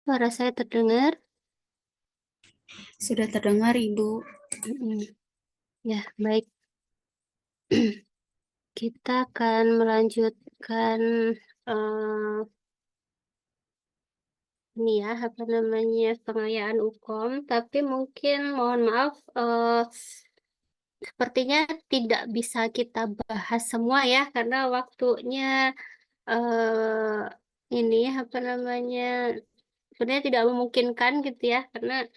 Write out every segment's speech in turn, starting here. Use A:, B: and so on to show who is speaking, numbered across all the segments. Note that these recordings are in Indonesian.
A: Suara saya terdengar?
B: Sudah terdengar, Ibu.
A: Ya, baik. Kita akan melanjutkan eh, ini ya, apa namanya, pengayaan UKOM, tapi mungkin mohon maaf, sepertinya tidak bisa kita bahas semua ya, karena waktunya ini apa namanya, sebenarnya tidak memungkinkan gitu ya, karena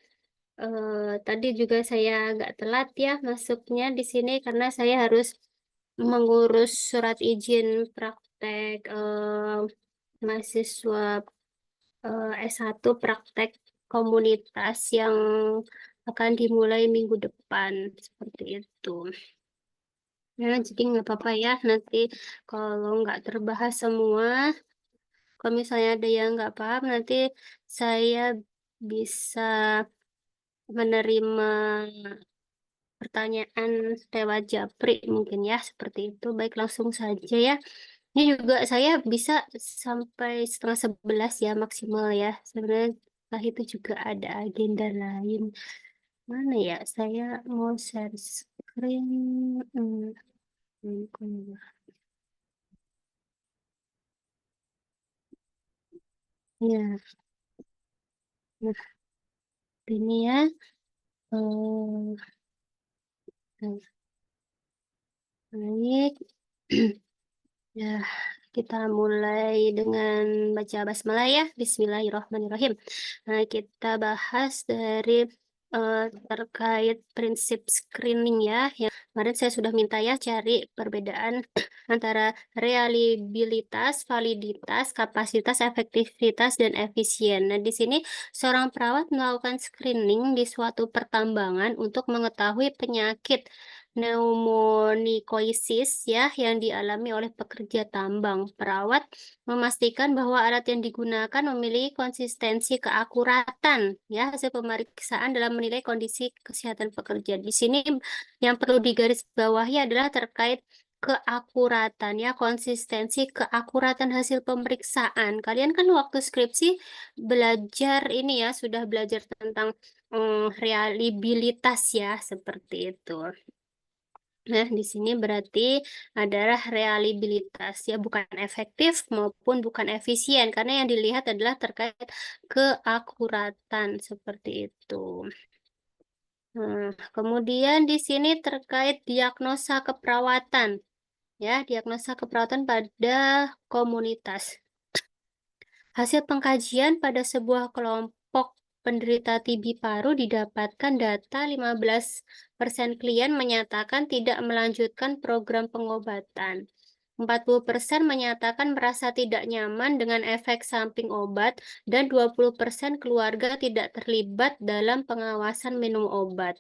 A: tadi juga saya agak telat ya masuknya di sini karena saya harus mengurus surat izin praktek mahasiswa S1 praktek komunitas yang akan dimulai minggu depan seperti itu. Ya, jadi nggak apa-apa ya nanti kalau nggak terbahas semua, kalau misalnya ada yang nggak paham nanti saya bisa menerima pertanyaan lewat japri mungkin ya, seperti itu. Baik, langsung saja ya. Ini juga saya bisa sampai 10:30 ya maksimal ya. Sebenarnya setelah itu juga ada agenda lain. Mana ya? Saya mau share screen. Ya, nah ini ya. Baik. Ya, kita mulai dengan baca basmalah ya. Bismillahirrahmanirrahim. Nah, kita bahas dari eh, terkait prinsip screening ya. Yang kemarin saya sudah minta ya cari perbedaan antara reliabilitas, validitas, kapasitas, efektivitas, dan efisien. Nah, di sini seorang perawat melakukan screening di suatu pertambangan untuk mengetahui penyakit pneumonikoisis ya yang dialami oleh pekerja tambang. Perawat memastikan bahwa alat yang digunakan memiliki konsistensi keakuratan ya hasil pemeriksaan dalam menilai kondisi kesehatan pekerja. Di sini yang perlu digarisbawahi adalah terkait keakuratan ya, konsistensi keakuratan hasil pemeriksaan. Kalian kan waktu skripsi belajar ini ya, sudah belajar tentang reliabilitas ya, seperti itu. Nah, di sini berarti adalah reliabilitas ya, bukan efektif maupun bukan efisien, karena yang dilihat adalah terkait keakuratan seperti itu. Nah, kemudian di sini terkait diagnosa keperawatan ya, diagnosa keperawatan pada komunitas. Hasil pengkajian pada sebuah kelompok penderita TB paru didapatkan data 15% klien menyatakan tidak melanjutkan program pengobatan. 40% menyatakan merasa tidak nyaman dengan efek samping obat dan 20% keluarga tidak terlibat dalam pengawasan minum obat.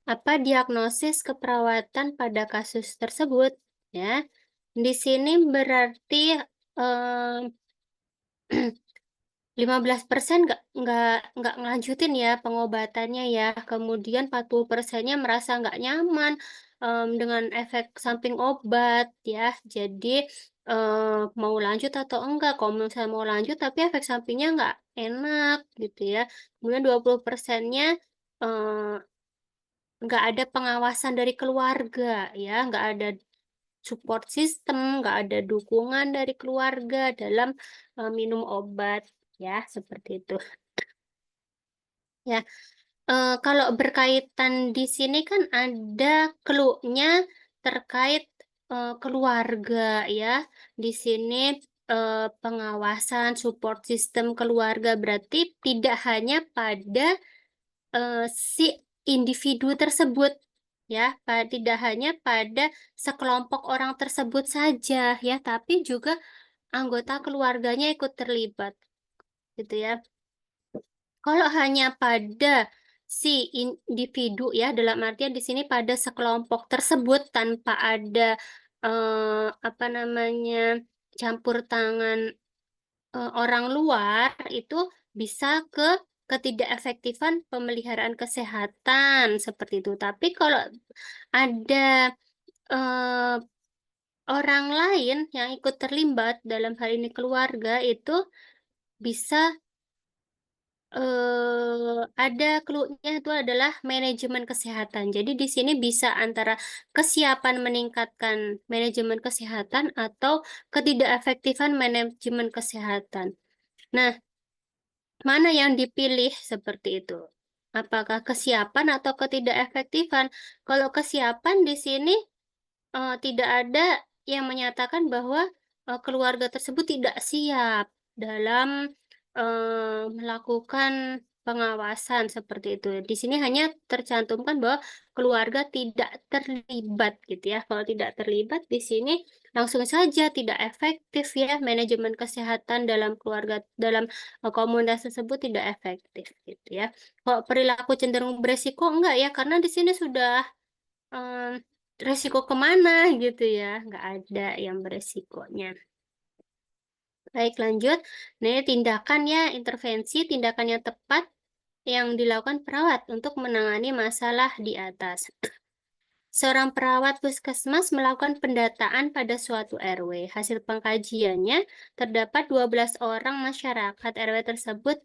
A: Apa diagnosis keperawatan pada kasus tersebut? Ya, di sini berarti eh, 15% nggak ngelanjutin ya pengobatannya ya. Kemudian 40%-nya merasa nggak nyaman dengan efek samping obat ya. Jadi mau lanjut atau enggak. Kalau misalnya mau lanjut tapi efek sampingnya nggak enak gitu ya. Kemudian 20%-nya nggak ada pengawasan dari keluarga ya. Nggak ada support system, nggak ada dukungan dari keluarga dalam minum obat ya, seperti itu. Ya, kalau berkaitan di sini kan ada clue-nya terkait keluarga ya. Di sini pengawasan support system keluarga berarti tidak hanya pada si individu tersebut ya, tidak hanya pada sekelompok orang tersebut saja ya, tapi juga anggota keluarganya ikut terlibat gitu ya. Kalau hanya pada si individu ya, dalam artian di sini pada sekelompok tersebut tanpa ada apa namanya campur tangan orang luar itu bisa ke ketidakefektifan pemeliharaan kesehatan seperti itu. Tapi kalau ada eh, orang lain yang ikut terlibat dalam hal ini keluarga itu bisa Ada clue-nya itu adalah manajemen kesehatan. Jadi di sini bisa antara kesiapan meningkatkan manajemen kesehatan atau ketidakefektifan manajemen kesehatan. Nah, mana yang dipilih seperti itu? Apakah kesiapan atau ketidakefektifan? Kalau kesiapan di sini tidak ada yang menyatakan bahwa keluarga tersebut tidak siap dalam melakukan pengawasan seperti itu. Di sini hanya tercantumkan bahwa keluarga tidak terlibat gitu ya. Kalau tidak terlibat di sini langsung saja tidak efektif ya, manajemen kesehatan dalam keluarga, dalam komunitas tersebut tidak efektif gitu ya. Kalau perilaku cenderung beresiko enggak ya, karena di sini sudah resiko kemana gitu ya, nggak ada yang beresikonya. Baik, lanjut. Nah, ini tindakan ya, intervensi, tindakan yang tepat yang dilakukan perawat untuk menangani masalah di atas. Seorang perawat puskesmas melakukan pendataan pada suatu RW. Hasil pengkajiannya, terdapat 12 orang masyarakat RW tersebut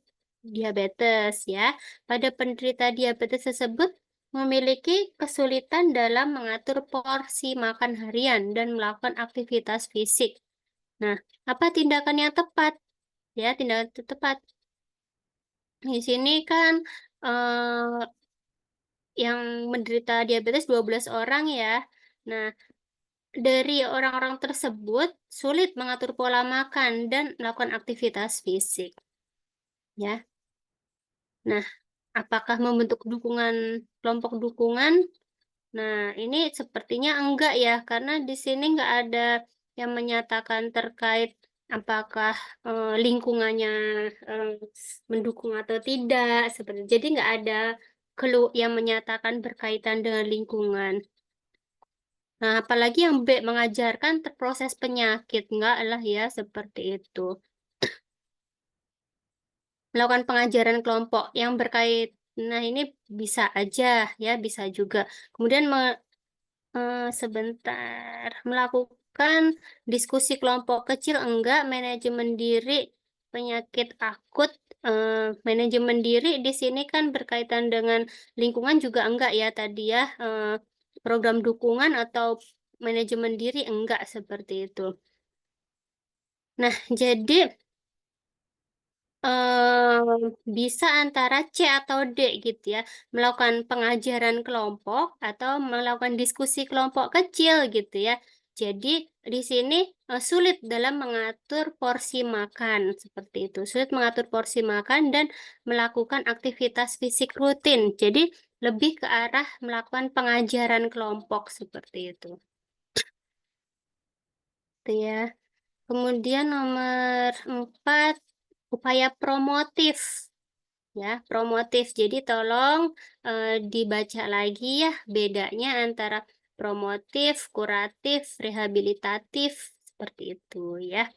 A: diabetes ya. Pada penderita diabetes tersebut memiliki kesulitan dalam mengatur porsi makan harian dan melakukan aktivitas fisik. Nah, apa tindakan yang tepat? Ya, tindakan tepat. Di sini kan eh, yang menderita diabetes 12 orang ya. Nah, dari orang-orang tersebut sulit mengatur pola makan dan melakukan aktivitas fisik. Ya, nah, apakah membentuk kelompok dukungan? Nah, ini sepertinya enggak ya, karena di sini enggak ada yang menyatakan terkait apakah lingkungannya eh, mendukung atau tidak. Jadi enggak ada clue yang menyatakan berkaitan dengan lingkungan. Nah, apalagi yang B mengajarkan proses penyakit, enggak lah ya seperti itu. Melakukan pengajaran kelompok yang berkait, nah ini bisa aja ya, bisa juga. Kemudian sebentar, melakukan diskusi kelompok kecil enggak, manajemen diri, penyakit akut, manajemen diri di sini kan berkaitan dengan lingkungan juga enggak ya tadi ya, program dukungan atau manajemen diri enggak seperti itu. Nah, jadi bisa antara C atau D gitu ya, melakukan pengajaran kelompok atau melakukan diskusi kelompok kecil gitu ya. Jadi di sini sulit dalam mengatur porsi makan seperti itu, sulit mengatur porsi makan dan melakukan aktivitas fisik rutin. Jadi lebih ke arah melakukan pengajaran kelompok seperti itu. Itu ya. Kemudian nomor 4, upaya promotif. Ya, promotif. Jadi tolong dibaca lagi ya bedanya antara promotif, kuratif, rehabilitatif, seperti itu ya.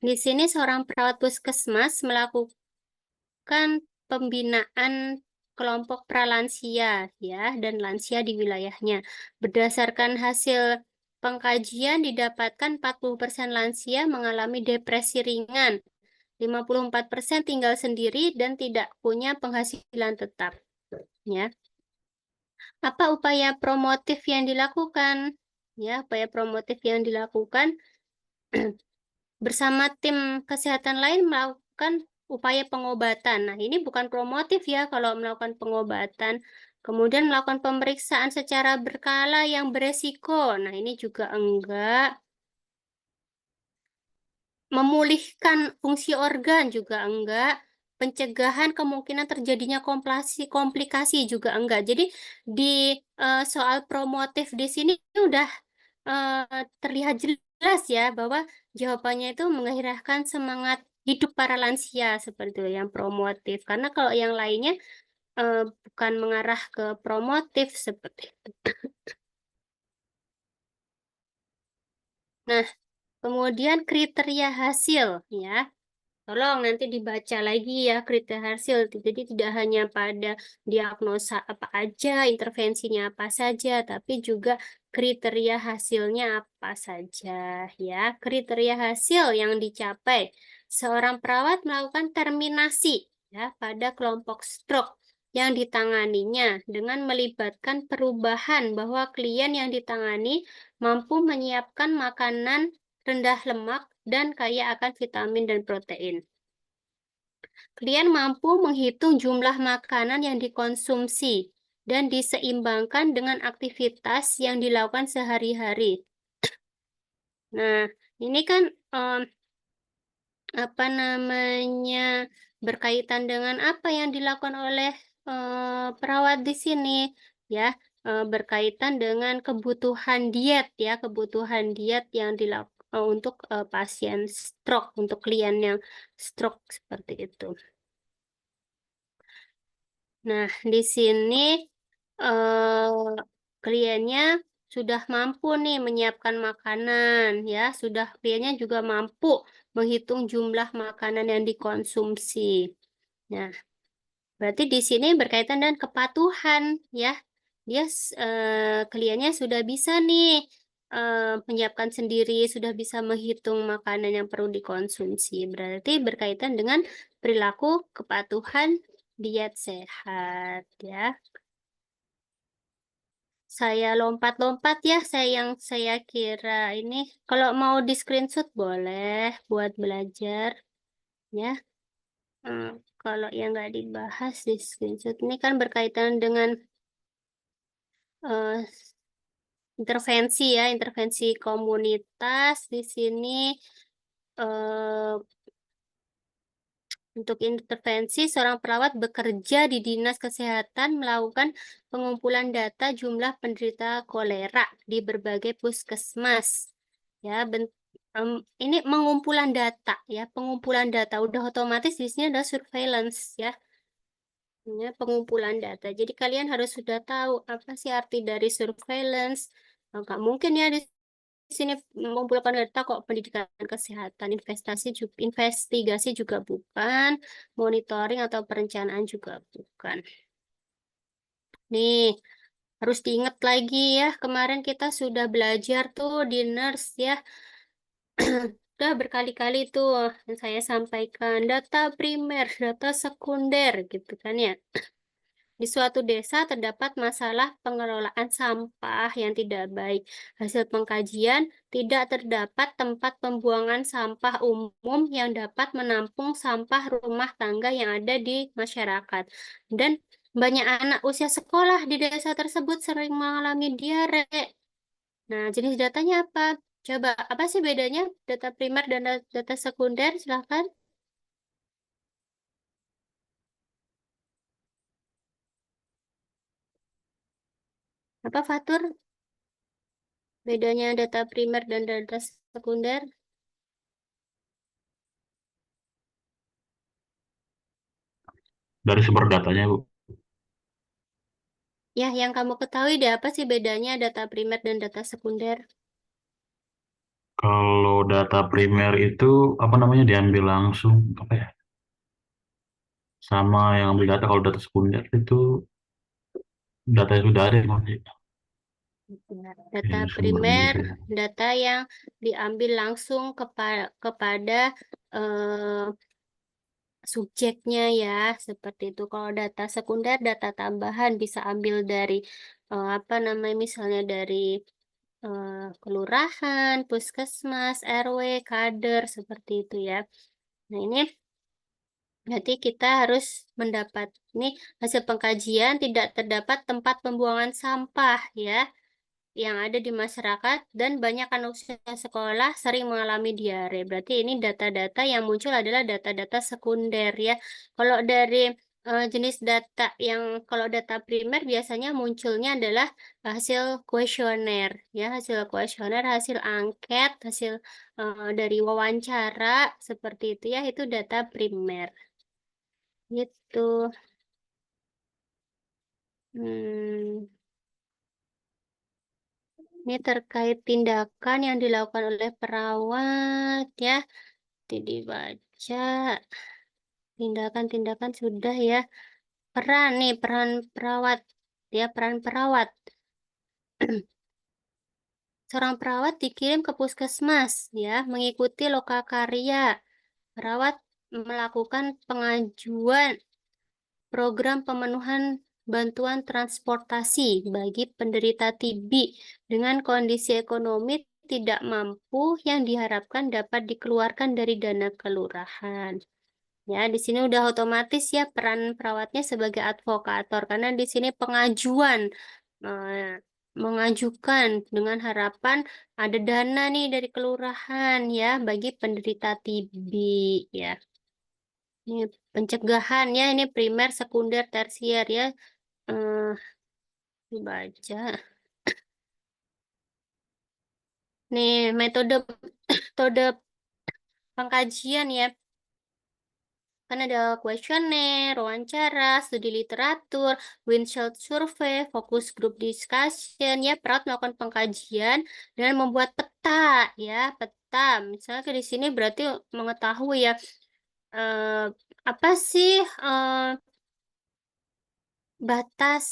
A: Di sini seorang perawat puskesmas melakukan pembinaan kelompok pralansia ya dan lansia di wilayahnya. Berdasarkan hasil pengkajian didapatkan 40% lansia mengalami depresi ringan. 54% tinggal sendiri dan tidak punya penghasilan tetap. Ya. Apa upaya promotif yang dilakukan? Ya, upaya promotif yang dilakukan bersama tim kesehatan lain melakukan upaya pengobatan. Nah, ini bukan promotif ya kalau melakukan pengobatan. Kemudian melakukan pemeriksaan secara berkala yang beresiko. Nah, ini juga enggak. Memulihkan fungsi organ juga enggak, pencegahan kemungkinan terjadinya komplikasi juga enggak. Jadi di soal promotif di sini udah terlihat jelas ya bahwa jawabannya itu menggairahkan semangat hidup para lansia seperti itu yang promotif. Karena kalau yang lainnya bukan mengarah ke promotif seperti itu. Nah, kemudian kriteria hasil ya. Tolong nanti dibaca lagi ya kriteria hasil. Jadi tidak hanya pada diagnosa apa aja, intervensinya apa saja, tapi juga kriteria hasilnya apa saja ya. Kriteria hasil yang dicapai, seorang perawat melakukan terminasi ya pada kelompok stroke yang ditanganinya dengan melibatkan perubahan bahwa klien yang ditangani mampu menyiapkan makanan rendah lemak dan kaya akan vitamin dan protein. Klien mampu menghitung jumlah makanan yang dikonsumsi dan diseimbangkan dengan aktivitas yang dilakukan sehari-hari. Nah, ini kan apa namanya berkaitan dengan apa yang dilakukan oleh perawat di sini, ya, berkaitan dengan kebutuhan diet, ya, kebutuhan diet yang dilakukan untuk pasien stroke, untuk klien yang stroke seperti itu. Nah, di sini kliennya sudah mampu nih menyiapkan makanan, ya, kliennya juga mampu menghitung jumlah makanan yang dikonsumsi. Nah, berarti di sini berkaitan dengan kepatuhan, ya. Dia kliennya sudah bisa nih menyiapkan sendiri, sudah bisa menghitung makanan yang perlu dikonsumsi. Berarti berkaitan dengan perilaku kepatuhan diet sehat, ya. Saya lompat-lompat ya, saya kira ini. Kalau mau di screenshot boleh buat belajar, ya. Kalau yang nggak dibahas di screenshot ini kan berkaitan dengan eh, intervensi ya, intervensi komunitas di sini. eh, Untuk intervensi, seorang perawat bekerja di Dinas Kesehatan melakukan pengumpulan data jumlah penderita kolera di berbagai puskesmas. Ya, ini pengumpulan data ya, pengumpulan data udah otomatis di sini ada surveillance ya. Ini pengumpulan data. Jadi kalian harus sudah tahu apa sih arti dari surveillance. Nggak mungkin ya di sini mengumpulkan data kok, pendidikan kesehatan, investigasi juga bukan, monitoring atau perencanaan juga bukan. Nih, harus diingat lagi ya, kemarin kita sudah belajar tuh di nurse ya. Udah berkali-kali tuh yang saya sampaikan, data primer, data sekunder gitu kan ya. Di suatu desa terdapat masalah pengelolaan sampah yang tidak baik. Hasil pengkajian, tidak terdapat tempat pembuangan sampah umum yang dapat menampung sampah rumah tangga yang ada di masyarakat. Dan banyak anak usia sekolah di desa tersebut sering mengalami diare. Nah, jenis datanya apa? Coba, apa sih bedanya data primer dan data sekunder? Silahkan. Apa, Fatur? Bedanya data primer dan data sekunder?
B: Dari sumber datanya, Bu.
A: Ya, yang kamu ketahui deh apa sih bedanya data primer dan data sekunder?
B: Kalau data primer itu apa namanya diambil langsung apa ya? Sama yang ambil data, kalau data sekunder itu data yang sudah ada Mas,
A: Benar. Data
B: yang sumbernya
A: primer,
B: gitu ya.
A: data yang diambil langsung kepada eh, subjeknya ya, seperti itu. Kalau data sekunder, data tambahan bisa ambil dari apa namanya, misalnya dari kelurahan, puskesmas, RW, kader, seperti itu ya. Nah, ini berarti kita harus mendapat ini hasil pengkajian tidak terdapat tempat pembuangan sampah ya yang ada di masyarakat dan banyak anak usia sekolah sering mengalami diare. Berarti ini data-data yang muncul adalah data-data sekunder ya. Kalau dari jenis data yang kalau data primer biasanya munculnya adalah hasil kuesioner ya, hasil kuesioner, hasil angket, hasil dari wawancara seperti itu ya, itu data primer. Gitu. Hmm, ini terkait tindakan yang dilakukan oleh perawat ya. Dibaca tindakan-tindakan sudah ya. Peran nih, peran perawat ya, peran perawat. Seorang perawat dikirim ke puskesmas, ya, mengikuti lokakarya. Perawat melakukan pengajuan program pemenuhan bantuan transportasi bagi penderita TB dengan kondisi ekonomi tidak mampu yang diharapkan dapat dikeluarkan dari dana kelurahan. Ya, di sini udah otomatis ya peran perawatnya sebagai advokator karena di sini pengajuan mengajukan dengan harapan ada dana nih dari kelurahan ya bagi penderita TB ya. Ini pencegahan ya, ini primer, sekunder, tersier ya. Eh, Dibaca. Nih, metode metode pengkajian ya. Kan ada kuesioner, wawancara, studi literatur, Windshield survey, focus group discussion ya. Perawat melakukan pengkajian dan membuat peta ya, peta. Misalnya di sini berarti mengetahui ya eh, apa sih batas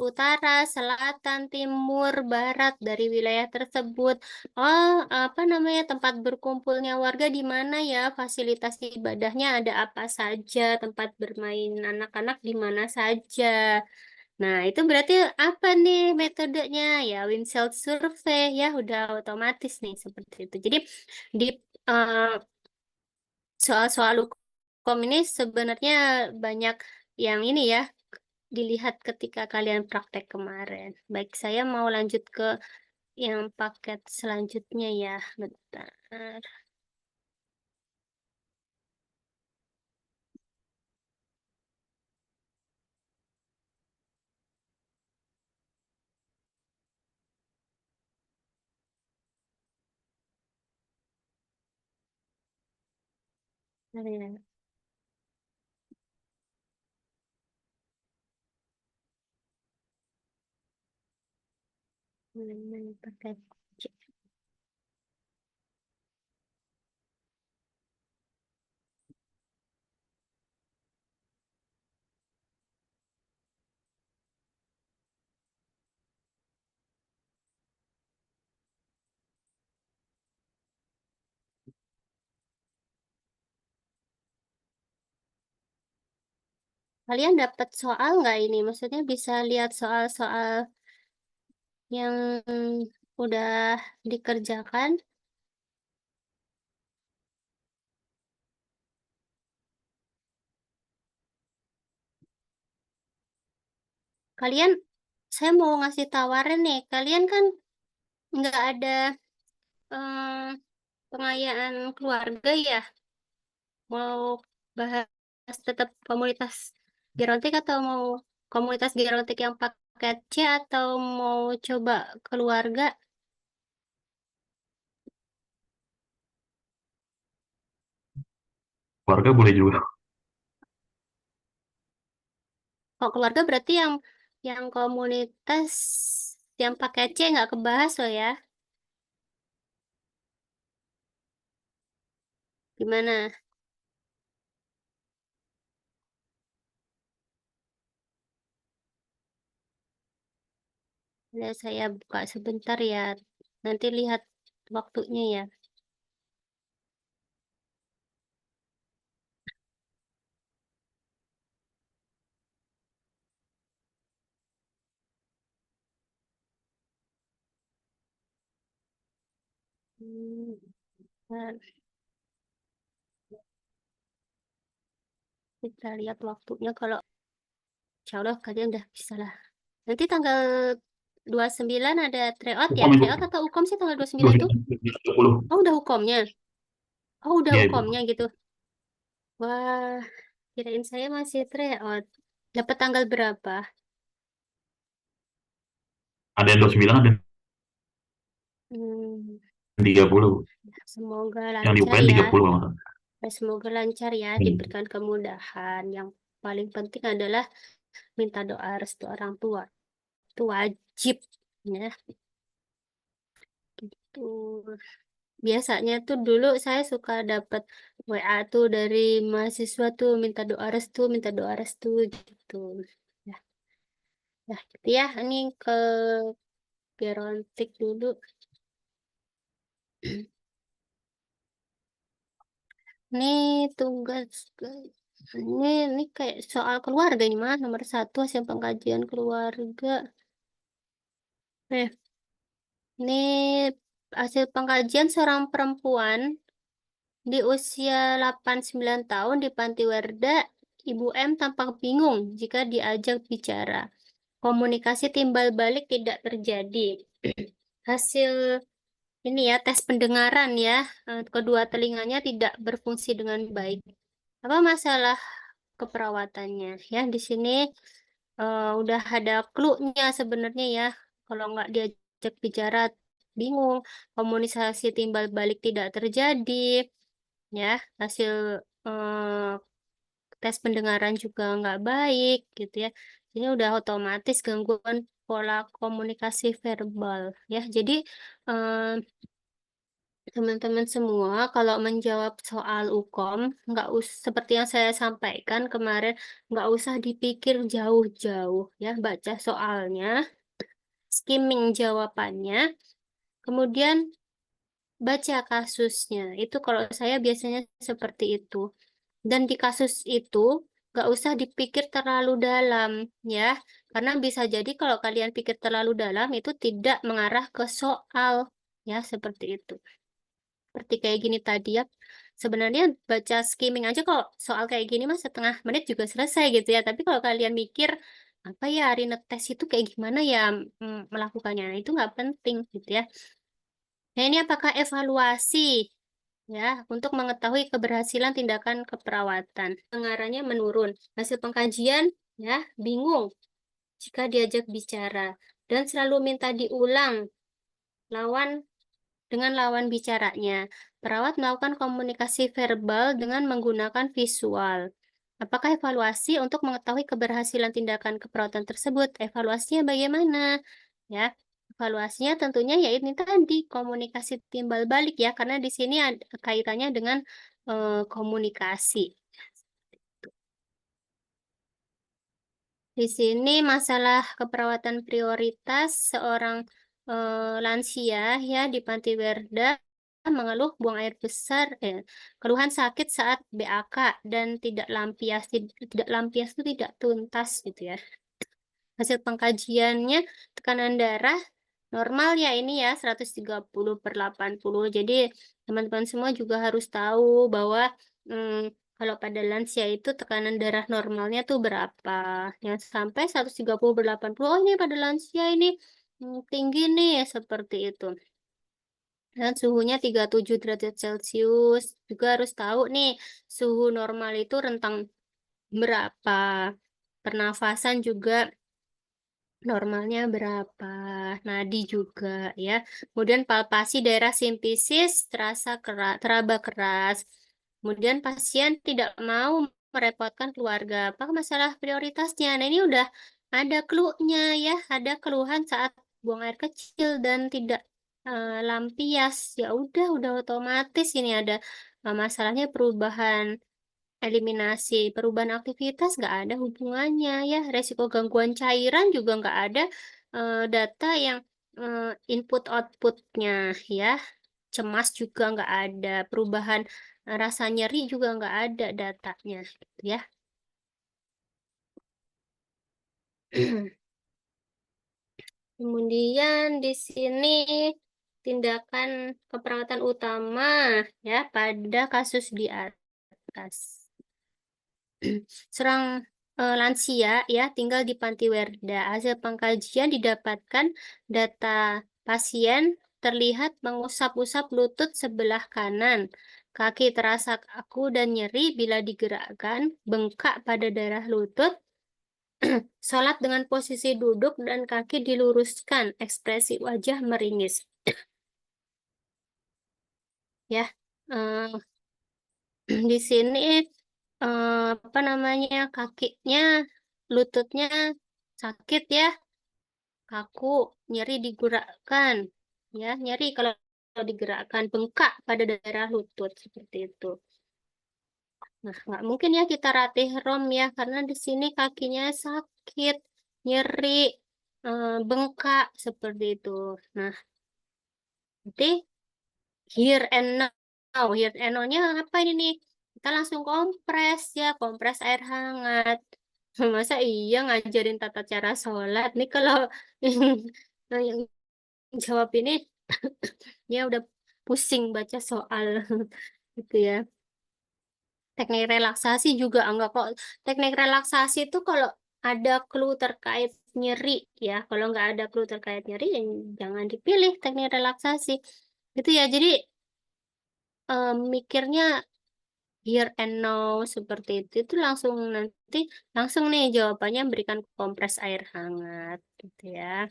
A: utara, selatan, timur, barat dari wilayah tersebut. Oh, apa namanya tempat berkumpulnya warga di mana ya? Fasilitas ibadahnya ada apa saja? Tempat bermain anak-anak di mana saja? Nah, itu berarti apa nih metodenya? Ya, Windshield survey ya, udah otomatis nih seperti itu. Jadi di eh, soal-soal hukum ini sebenarnya banyak yang ini ya dilihat ketika kalian praktek kemarin. Baik, saya mau lanjut ke yang paket selanjutnya ya. Bentar. Bentar ya. Paket C. Kalian dapat soal nggak ini? Maksudnya bisa lihat soal-soal yang udah dikerjakan. Kalian, saya mau ngasih tawaran nih. Kalian kan nggak ada pengayaan keluarga ya. Mau bahas tetap komunitas gerontik atau mau komunitas gerontik yang paket C atau mau coba keluarga?
B: Keluarga boleh juga.
A: Kalau keluarga berarti yang komunitas yang paket C nggak kebahas loh ya. Gimana? Ya, saya buka sebentar ya. Nanti lihat waktunya ya. Hmm, bentar. Kita lihat waktunya kalau insya Allah kalian udah bisa lah. Nanti tanggal 29 ada tryout ya?
B: Hukum itu
A: Tryout atau ukom sih tanggal 29 tuh?
B: 29.
A: Oh, udah hukumnya. Oh, udah
B: Iya itu.
A: hukumnya gitu. Wah, kirain saya masih tryout. Dapat tanggal berapa?
B: Ada yang 29, ada
A: Hmm,
B: yang 30.
A: semoga
B: Yang di
A: lancar
B: UPN
A: ya.
B: 30 kalau nggak salah.
A: Semoga lancar ya,
B: Hmm.
A: diberikan kemudahan. Yang paling penting adalah minta doa restu orang tua. Itu wajib ya. Tuh. Biasanya tuh dulu saya suka dapat WA tuh dari mahasiswa tuh minta doa restu gitu. Ya, ya gitu ya. Ini ke Gerontik dulu. Ini tugas ini kayak soal keluarga ini mah nomor 1 hasil pengkajian keluarga. Ini hasil pengkajian seorang perempuan di usia 8-9 tahun di Panti Werda, Ibu M tampak bingung jika diajak bicara. Komunikasi timbal balik tidak terjadi. Hasil ini ya tes pendengaran ya, kedua telinganya tidak berfungsi dengan baik. Apa masalah keperawatannya? Ya, di sini udah ada clue-nya sebenarnya ya. Kalau nggak diajak bicara bingung, komunikasi timbal balik tidak terjadi, ya hasil eh, tes pendengaran juga nggak baik gitu ya. Ini udah otomatis gangguan pola komunikasi verbal ya. Jadi eh, teman-teman semua kalau menjawab soal UKOM nggak seperti yang saya sampaikan kemarin, nggak usah dipikir jauh-jauh ya, baca soalnya, skimming jawabannya, kemudian baca kasusnya. Itu kalau saya biasanya seperti itu. Dan di kasus itu nggak usah dipikir terlalu dalam ya, karena bisa jadi kalau kalian pikir terlalu dalam itu tidak mengarah ke soal ya, seperti itu. Seperti kayak gini tadi ya. Sebenarnya baca skimming aja kok soal kayak gini mas setengah menit juga selesai gitu ya. Tapi kalau kalian mikir apa ya hari ngetes itu kayak gimana ya melakukannya, nah, itu nggak penting gitu ya. Nah ini apakah evaluasi ya untuk mengetahui keberhasilan tindakan keperawatan. Pengarahnya menurun. Hasil pengkajian ya bingung jika diajak bicara dan selalu minta diulang lawan dengan lawan bicaranya. Perawat melakukan komunikasi verbal dengan menggunakan visual. Apakah evaluasi untuk mengetahui keberhasilan tindakan keperawatan tersebut? Evaluasinya bagaimana? Ya, evaluasinya tentunya ya ini tadi komunikasi timbal balik ya, karena di sini ada kaitannya dengan komunikasi. Di sini masalah keperawatan prioritas seorang lansia ya di Panti Werda mengeluh buang air besar, keluhan sakit saat BAK dan tidak lampias itu tidak tuntas gitu ya. Hasil pengkajiannya tekanan darah normal ya ini ya 130/80. Jadi teman-teman semua juga harus tahu bahwa kalau pada lansia itu tekanan darah normalnya tuh berapa. Yang sampai 130/80. Oh ini pada lansia ini tinggi nih seperti itu. Dan suhunya 37 derajat Celcius. Juga harus tahu nih suhu normal itu rentang berapa. Pernafasan juga normalnya berapa, nadi juga ya. Kemudian palpasi daerah simpisis teraba keras. Kemudian pasien tidak mau merepotkan keluarga. Apa masalah prioritasnya? Nah, ini udah ada clue-nya ya, ada keluhan saat buang air kecil dan tidak lampias. Ya udah otomatis ini ada masalahnya perubahan eliminasi perubahan aktivitas nggak ada hubungannya ya, resiko gangguan cairan juga nggak ada data yang input outputnya ya, cemas juga nggak ada, perubahan rasa nyeri juga nggak ada datanya gitu ya. Kemudian di sini tindakan keperawatan utama ya pada kasus di atas. Serang lansia ya tinggal di Panti Werda. Hasil pengkajian didapatkan data pasien terlihat mengusap-usap lutut sebelah kanan. Kaki terasa kaku dan nyeri bila digerakkan, bengkak pada daerah lutut, sholat dengan posisi duduk dan kaki diluruskan, ekspresi wajah meringis. Ya, eh, di sini apa namanya kakinya, lututnya sakit ya, kaku, nyeri digerakkan, ya nyeri kalau digerakkan, bengkak pada daerah lutut seperti itu. Nah, nggak mungkin ya kita ratih rom ya, karena di sini kakinya sakit, nyeri, bengkak seperti itu. Nah, nanti here and now, here and now-nya apa ini nih? kita langsung kompres ya, kompres air hangat. Masa iya ngajarin tata cara sholat nih kalau yang jawab ini ya udah pusing baca soal gitu ya. Teknik relaksasi juga enggak kok. Teknik relaksasi itu kalau ada clue terkait nyeri ya. Kalau nggak ada clue terkait nyeri, ya jangan dipilih teknik relaksasi. Gitu ya. Jadi mikirnya here and now seperti itu langsung nanti langsung nih jawabannya berikan kompres air hangat gitu ya.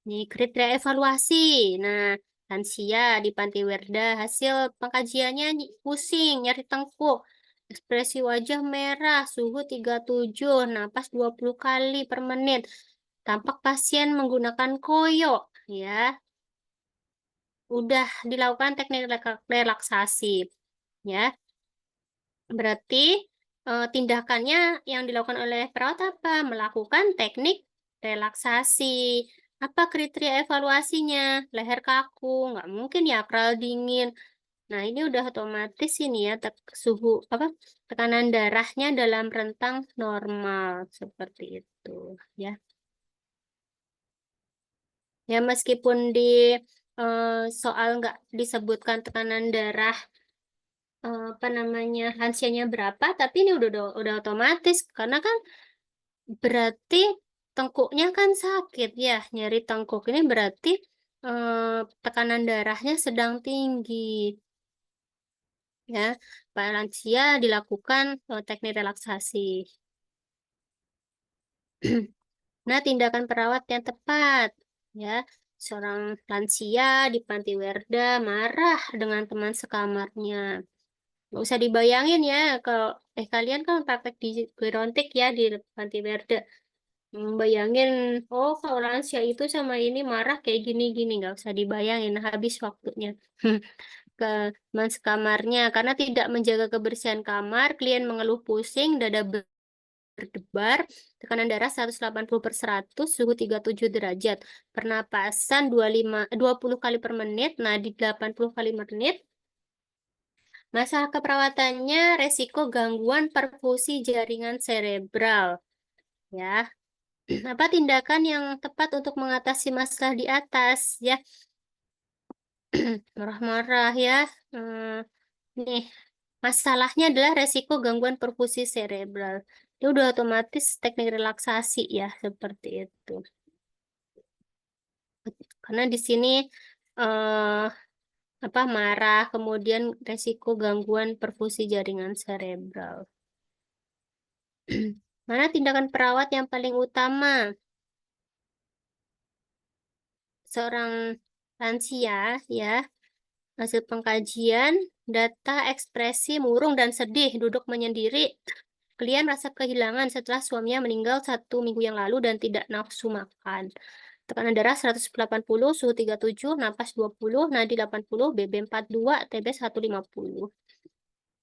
A: Nih, kriteria evaluasi. Nah, lansia di Panti Werda, hasil pengkajiannya pusing, nyeri tengkuk, ekspresi wajah merah, suhu 37, napas 20 kali per menit. Tampak pasien menggunakan koyo, ya. Udah dilakukan teknik relaksasi, ya. Berarti tindakannya yang dilakukan oleh perawat apa? Melakukan teknik relaksasi. Apa kriteria evaluasinya? Leher kaku, nggak mungkin ya akral dingin. Nah, ini udah otomatis ini ya, suhu apa tekanan darahnya dalam rentang normal seperti itu ya. Ya meskipun di soal nggak disebutkan tekanan darah apa namanya lansianya berapa, tapi ini udah otomatis karena kan berarti tengkuknya kan sakit ya, nyeri tengkuk ini berarti tekanan darahnya sedang tinggi ya. Pada lansia dilakukan teknik relaksasi. Nah, tindakan perawat yang tepat ya. Seorang lansia di Panti Werda marah dengan teman sekamarnya. Nggak usah dibayangin ya kalau kalian kan praktek di gerontik ya di Panti Werda. Bayangin, oh kalau lansia itu sama ini marah kayak gini-gini, nggak usah dibayangin, habis waktunya ke teman sekamarnya. Karena tidak menjaga kebersihan kamar, klien mengeluh pusing, dada berdebar, tekanan darah 180/100, suhu 37 derajat, pernapasan 20 kali per menit, nadi 80 kali per menit. Masalah keperawatannya, resiko gangguan perfusi jaringan cerebral. Ya, apa tindakan yang tepat untuk mengatasi masalah di atas ya? Marah-marah ya. Nih, masalahnya adalah resiko gangguan perfusi cerebral. Itu udah otomatis teknik relaksasi ya, seperti itu. Karena di sini eh, apa marah, kemudian resiko gangguan perfusi jaringan cerebral. Mana tindakan perawat yang paling utama? Seorang lansia ya, hasil pengkajian, data ekspresi murung dan sedih, duduk menyendiri. Klien merasa kehilangan setelah suaminya meninggal 1 minggu yang lalu dan tidak nafsu makan. Tekanan darah 180, suhu 37, napas 20, nadi 80, BB 42, TB 150.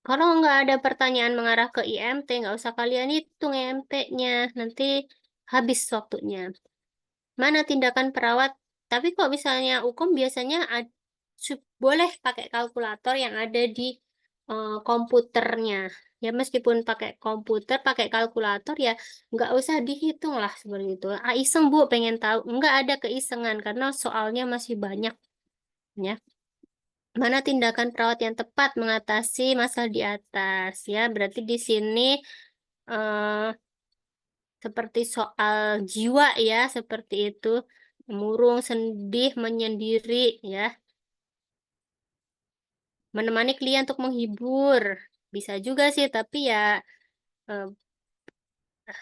A: Kalau nggak ada pertanyaan mengarah ke IMT, nggak usah kalian hitung IMT-nya. Nanti habis waktunya. Mana tindakan perawat? Tapi kok misalnya hukum biasanya boleh pakai kalkulator yang ada di komputernya. Ya meskipun pakai komputer, pakai kalkulator ya nggak usah dihitung lah seperti itu. Ah, iseng Bu, pengen tahu. Nggak ada keisengan karena soalnya masih banyak. Ya. Mana tindakan perawat yang tepat mengatasi masalah di atas? Ya, berarti di sini eh, seperti soal jiwa ya, seperti itu. Murung, sedih, menyendiri ya. Menemani klien untuk menghibur. Bisa juga sih, tapi ya eh,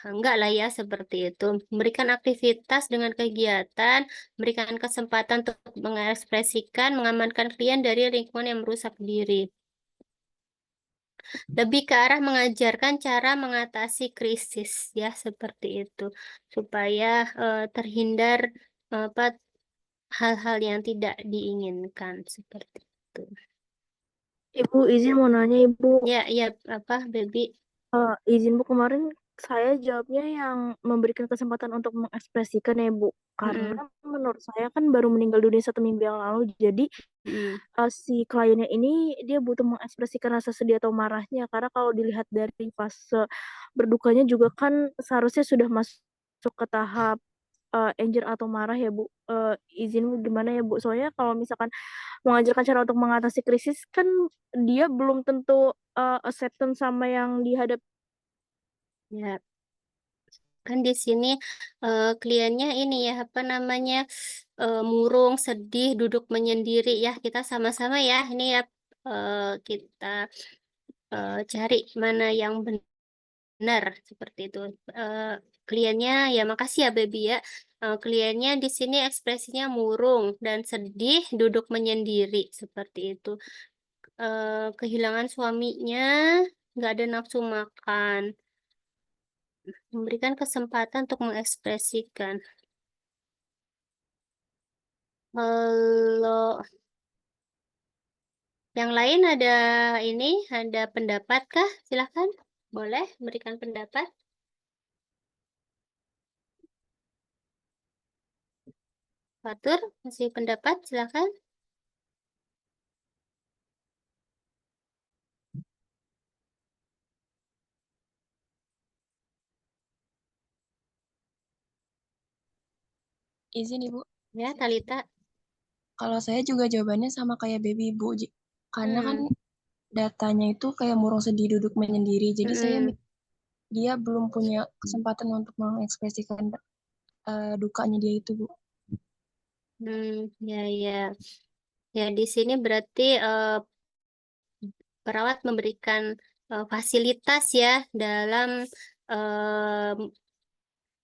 A: enggak lah ya seperti itu. Memberikan aktivitas dengan kegiatan, memberikan kesempatan untuk mengekspresikan, mengamankan klien dari lingkungan yang merusak diri. Lebih ke arah mengajarkan cara mengatasi krisis ya seperti itu supaya terhindar apa hal-hal yang tidak diinginkan seperti itu.
C: Ibu izin mau nanya Ibu.
A: Ya, ya apa, Baby?
C: Izin Bu kemarin saya jawabnya yang memberikan kesempatan untuk mengekspresikan ya, Bu.
A: Mm-mm.
C: Karena menurut saya kan baru meninggal dunia 1 minggu yang lalu, jadi
A: Mm-mm.
C: si kliennya ini dia butuh mengekspresikan rasa sedih atau marahnya. Karena kalau dilihat dari fase berdukanya juga kan seharusnya sudah masuk ke tahap anger atau marah ya, Bu. Izin gimana ya, Bu? Soalnya kalau misalkan mengajarkan cara untuk mengatasi krisis kan dia belum tentu acceptance sama yang dihadapi.
A: Ya, kan di sini kliennya ini ya apa namanya murung, sedih, duduk menyendiri ya. Kita sama-sama ya ini ya kita cari mana yang benar seperti itu. Kliennya ya makasih ya baby ya. Kliennya di sini ekspresinya murung dan sedih, duduk menyendiri seperti itu. Kehilangan suaminya, nggak ada nafsu makan. Memberikan kesempatan untuk mengekspresikan. Kalau yang lain ada pendapat kah? Silakan, boleh berikan pendapat. Fatur, masih pendapat, silakan.
D: Izin Ibu,
A: Ya, Talita.
D: kalau saya juga jawabannya sama kayak Baby Ibu, karena kan
A: Hmm.
D: datanya itu kayak murung sedih duduk menyendiri, jadi saya
A: Mm-mm.
D: dia belum punya kesempatan untuk mengekspresikan dukanya dia itu, Bu.
A: Ya, ya. Ya, di sini berarti perawat memberikan fasilitas ya dalam eh,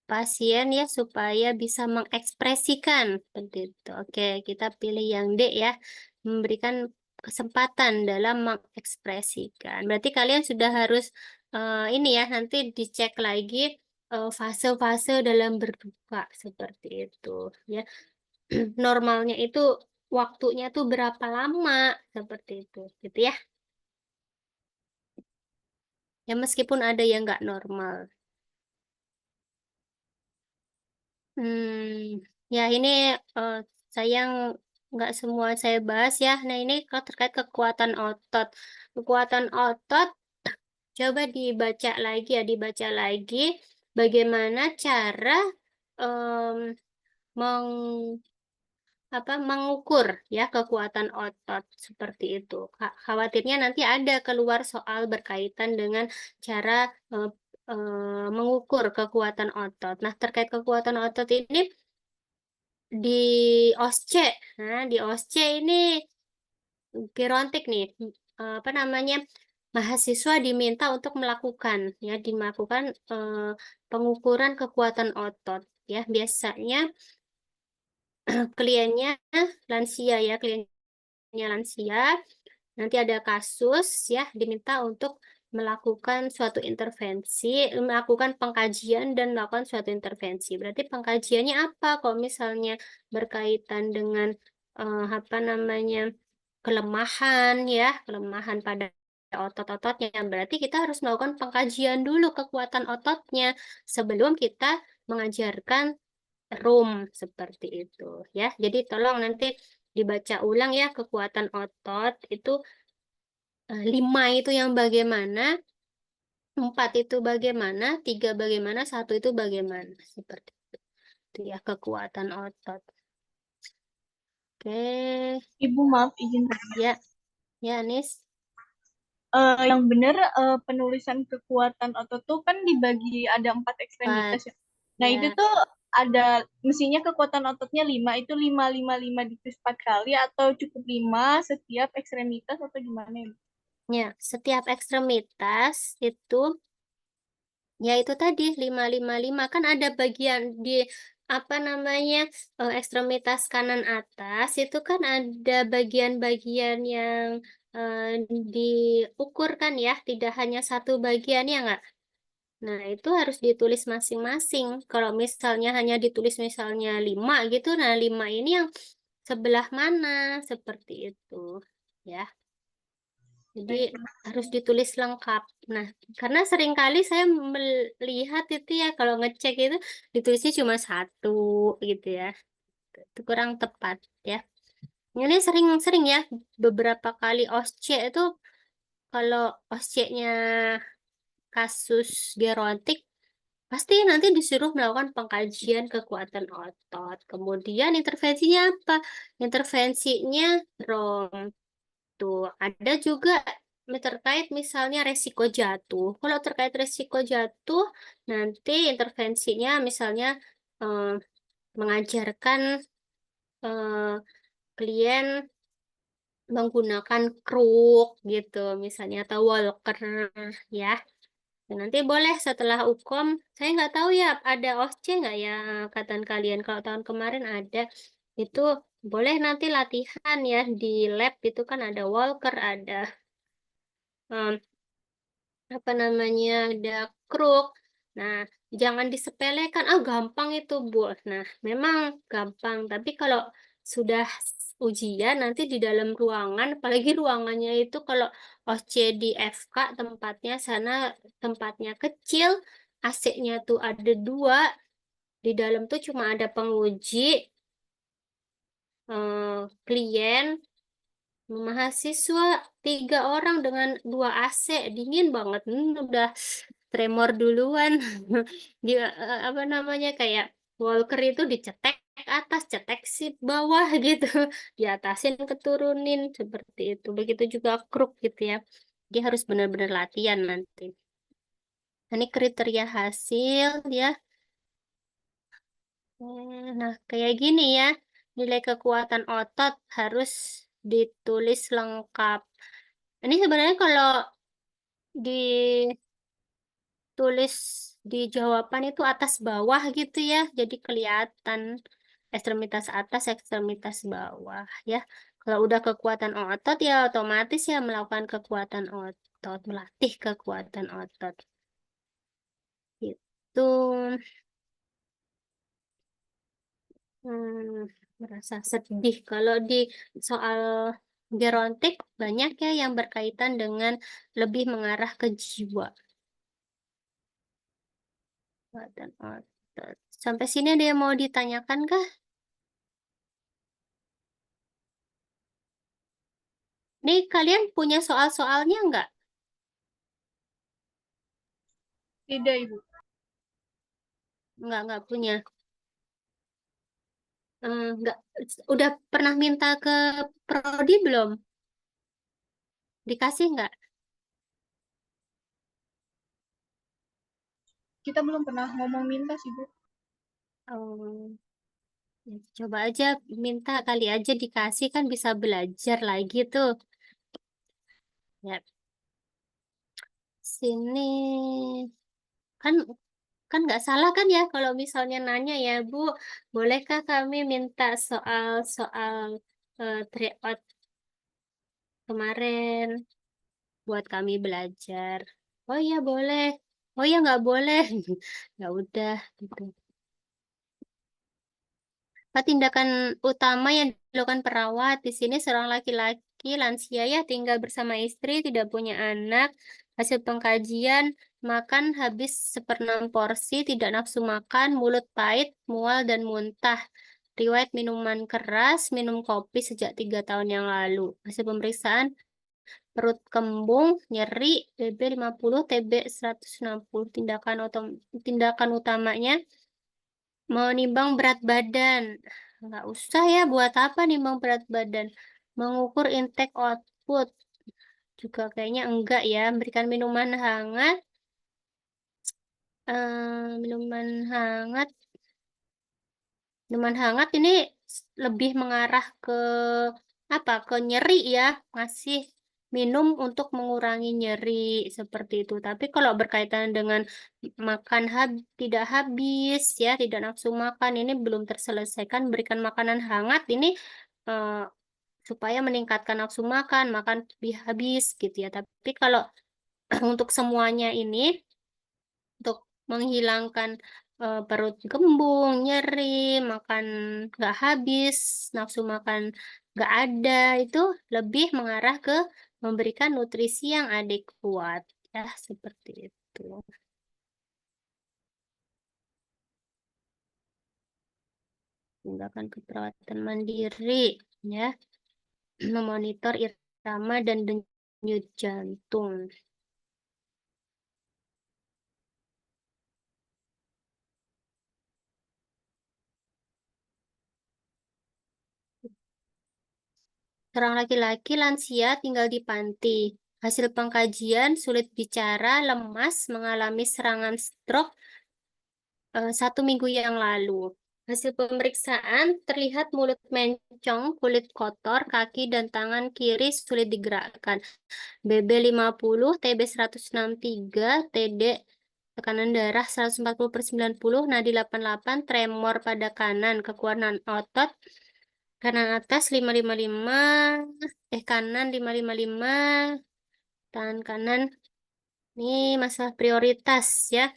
A: pasien ya supaya bisa mengekspresikan seperti itu. Oke, kita pilih yang D ya, memberikan kesempatan dalam mengekspresikan. Berarti kalian sudah harus ini ya, nanti dicek lagi fase-fase dalam berduka seperti itu ya. Normalnya itu waktunya tuh berapa lama seperti itu, gitu ya. Ya meskipun ada yang nggak normal. Ya ini sayang nggak semua saya bahas ya. Nah ini kalau terkait kekuatan otot, kekuatan otot coba dibaca lagi ya, dibaca lagi bagaimana cara em, meng, mengukur ya kekuatan otot seperti itu. Khawatirnya nanti ada keluar soal berkaitan dengan cara eh, mengukur kekuatan otot. Nah terkait kekuatan otot ini di OSCE. Nah, di OSCE ini gerontik nih, apa namanya, mahasiswa diminta untuk melakukan, ya, dilakukan pengukuran kekuatan otot. Ya, biasanya kliennya lansia ya, kliennya lansia. Nanti ada kasus ya, diminta untuk melakukan suatu intervensi, melakukan pengkajian dan melakukan suatu intervensi. Berarti pengkajiannya apa? Kalau misalnya berkaitan dengan apa namanya kelemahan ya, kelemahan pada otot-ototnya. Berarti kita harus melakukan pengkajian dulu kekuatan ototnya sebelum kita mengajarkan room seperti itu ya. Jadi tolong nanti dibaca ulang ya kekuatan otot itu 5 itu yang bagaimana, 4 itu bagaimana, 3 bagaimana, 1 itu bagaimana. Seperti itu ya kekuatan otot. Oke,
C: Ibu maaf izin.
A: ya, ya Nis.
C: Yang benar penulisan kekuatan otot tuh kan dibagi ada 4 ekstremitas
A: 4,
C: ya. Nah itu
A: ya.
C: tuh ada mestinya kekuatan ototnya 5 itu 5 ditulis 4 kali atau cukup 5 setiap ekstremitas atau gimana ya?
A: Ya, setiap ekstremitas itu ya itu tadi 5 kan ada bagian di apa namanya ekstremitas kanan atas itu kan ada bagian-bagian yang diukur kan ya, tidak hanya satu bagian ya nggak? Nah itu harus ditulis masing-masing. Kalau misalnya hanya ditulis misalnya 5 gitu, nah 5 ini yang sebelah mana seperti itu ya. Jadi harus ditulis lengkap. Nah, karena seringkali saya melihat itu ya kalau ngecek itu ditulisnya cuma satu gitu ya. Itu kurang tepat ya. Ini sering-sering ya beberapa kali OSCE itu kalau OSCE-nya kasus gerontik pasti nanti disuruh melakukan pengkajian kekuatan otot. Kemudian intervensinya apa? Intervensinya ROM. Tuh, ada juga terkait misalnya resiko jatuh. Kalau terkait resiko jatuh, nanti intervensinya misalnya eh, mengajarkan eh, klien menggunakan kruk gitu, misalnya atau walker ya. Dan nanti boleh setelah UKOM, saya nggak tahu ya ada OSCE nggak ya angkatan kalian. Kalau tahun kemarin ada, itu boleh nanti latihan ya di lab itu kan ada walker, ada em, apa namanya, ada kruk. Nah, jangan disepelekan. Ah, gampang itu, Bu. Nah, memang gampang. Tapi kalau sudah ujian nanti di dalam ruangan, apalagi ruangannya itu kalau OSCE di FK tempatnya sana tempatnya kecil, AC-nya tuh ada 2, di dalam tuh cuma ada penguji, klien, mahasiswa 3 orang dengan 2 AC, dingin banget. Udah tremor duluan. Dia apa namanya kayak walker itu dicetek atas, cetek si bawah gitu. Diatasin keturunin seperti itu. Begitu juga kruk gitu ya. Dia harus benar-benar latihan nanti. Ini kriteria hasil ya. Nah, kayak gini ya. Nilai kekuatan otot harus ditulis lengkap. Ini sebenarnya kalau ditulis di jawaban itu atas bawah gitu ya. Jadi kelihatan ekstremitas atas, ekstremitas bawah ya. Kalau udah kekuatan otot ya otomatis ya melakukan kekuatan otot, melatih kekuatan otot. Itu merasa sedih kalau di soal gerontik banyak ya yang berkaitan dengan lebih mengarah ke jiwa. Kekuatan otot. Sampai sini ada yang mau ditanyakan kah? Nih kalian punya soal-soalnya nggak?
D: Tidak, Ibu.
A: Nggak punya. Nggak, udah pernah minta ke Prodi belum? Dikasih nggak?
D: Kita belum pernah ngomong minta sih, Bu.
A: Oh, ya, coba aja minta kali aja dikasih kan bisa belajar lagi tuh. Ya, sini kan kan nggak salah kan ya kalau misalnya nanya ya Bu, bolehkah kami minta soal-soal tryout kemarin buat kami belajar? Oh iya boleh. Oh iya nggak boleh. Ya udah gitu. Apa tindakan utama yang dilakukan perawat di sini seorang laki-laki lansia ya tinggal bersama istri, tidak punya anak. Hasil pengkajian, makan habis 1/6 porsi, tidak nafsu makan, mulut pahit, mual dan muntah. Riwayat minuman keras, minum kopi sejak 3 tahun yang lalu. Hasil pemeriksaan, perut kembung, nyeri, BB 50, TB 160. Tindakan utamanya, mau nimbang berat badan. Nggak usah ya, buat apa nimbang berat badan? Mengukur intake output. Juga kayaknya enggak ya. Berikan minuman hangat. Minuman hangat. Minuman hangat ini lebih mengarah ke apa? Ke nyeri ya. Ngasih minum untuk mengurangi nyeri seperti itu. Tapi kalau berkaitan dengan makan tidak habis ya, tidak nafsu makan ini belum terselesaikan. Berikan makanan hangat ini eh, supaya meningkatkan nafsu makan, makan lebih habis gitu ya. Tapi kalau untuk semuanya ini untuk menghilangkan perut gembung, nyeri, makan nggak habis, nafsu makan nggak ada, itu lebih mengarah ke memberikan nutrisi yang adekuat. Ya, seperti itu. Tindakan keperawatan mandiri, ya, memonitor irama dan denyut jantung. Seorang laki-laki lansia tinggal di panti. Hasil pengkajian, sulit bicara, lemas, mengalami serangan stroke 1 minggu yang lalu. Hasil pemeriksaan terlihat mulut mencong, kulit kotor, kaki dan tangan kiri sulit digerakkan. BB 50, TB 163, TD tekanan darah 140/90, nadi 88, tremor pada kanan, kekuatan otot, kanan atas 555, kanan 555, tangan kanan. Ini masalah prioritas ya.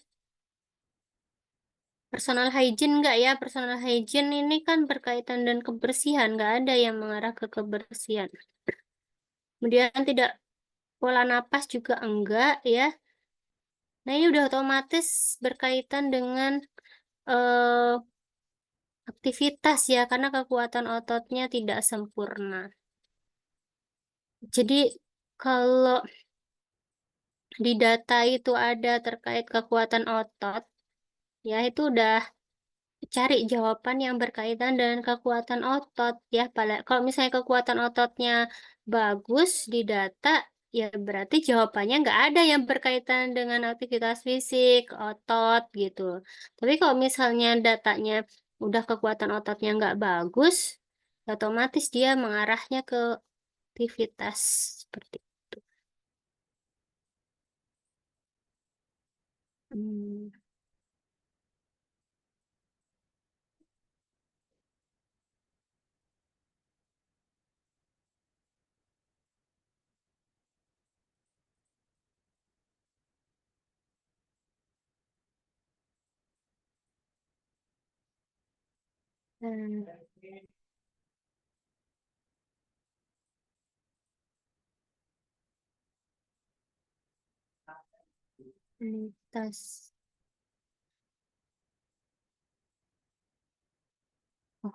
A: Personal hygiene enggak ya? Personal hygiene ini kan berkaitan dengan kebersihan, enggak ada yang mengarah ke kebersihan. Kemudian tidak pola napas juga enggak ya. Nah, ini udah otomatis berkaitan dengan aktivitas ya, karena kekuatan ototnya tidak sempurna. Jadi kalau di data itu ada terkait kekuatan otot, ya itu udah cari jawaban yang berkaitan dengan kekuatan otot ya. Kalau misalnya kekuatan ototnya bagus di data, ya berarti jawabannya nggak ada yang berkaitan dengan aktivitas fisik, otot gitu. Tapi kalau misalnya datanya udah kekuatan ototnya nggak bagus, otomatis dia mengarahnya ke aktivitas seperti itu. Hmm. Hmm. Tas. Oh,